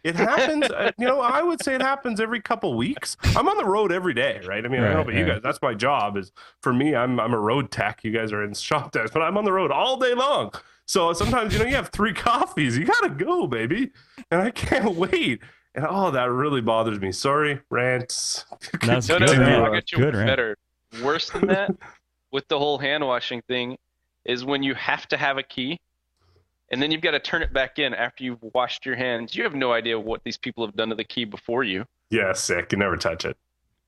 It happens, I would say it happens every couple weeks. I'm on the road every day, right? I mean, I don't know about you guys. That's my job. Is for me, I'm a road tech. You guys are in shop techs, but I'm on the road all day long. So sometimes, you have 3 coffees. You got to go, baby. And I can't wait. And that really bothers me. Sorry, rants. That's no, good, no, rant. I'll get you Good better. Worse than that, with the whole hand washing thing, is when you have to have a key. And then you've got to turn it back in after you've washed your hands. You have no idea what these people have done to the key before you. Yeah, sick. You never touch it.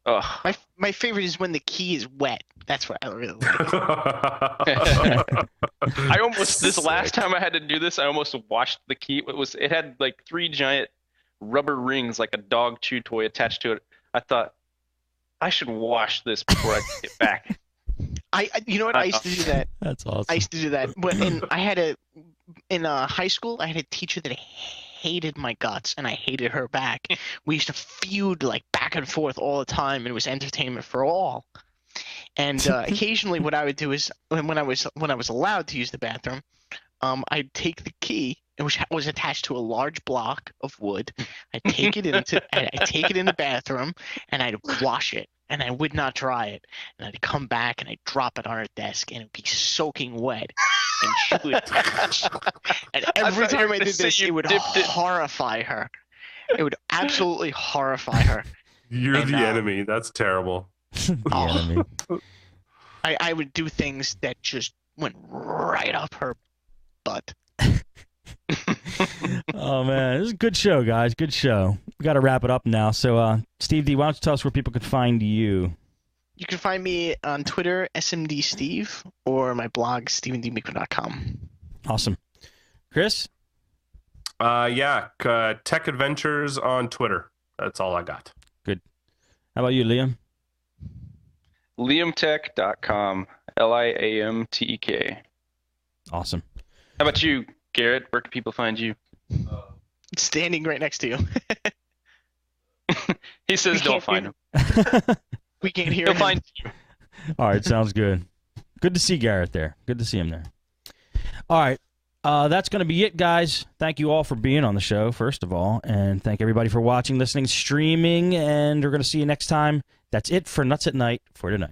Ugh. My favorite is when the key is wet. That's what I really like. This last time I had to do this, I almost washed the key. It had like 3 giant rubber rings, like a dog chew toy attached to it. I thought, I should wash this before I get it back. You know what? I used to do that. That's awesome. I used to do that. In high school, I had a teacher that hated my guts, and I hated her back. We used to feud like back and forth all the time, and it was entertainment for all. And occasionally, what I would do is when I was allowed to use the bathroom, I'd take the key, which was attached to a large block of wood. I'd take it in the bathroom, and I'd wash it. And I would not dry it. And I'd come back and I'd drop it on her desk, and it'd be soaking wet. And she would, and every time I did this, it would horrify her. It would absolutely horrify her. You're the enemy. That's terrible. Enemy. I would do things that just went right up her butt. Oh man, this is a good show, guys. Good show. We got to wrap it up now. So, Steve D, why don't you tell us where people can find you? You can find me on Twitter, SMDSteve, or my blog, StephenDMeekman.com. Awesome. Chris? Tech Adventures on Twitter. That's all I got. Good. How about you, Liam? LiamTech.com. LiamTek. Awesome. How about you, Garrett? Where can people find you? Standing right next to you. He says don't find him. We can't hear He'll him. find you. All right, sounds good. Good to see Garrett there. Good to see him there. All right, that's going to be it, guys. Thank you all for being on the show, first of all, and thank everybody for watching, listening, streaming, and we're going to see you next time. That's it for Nuts at Night for tonight.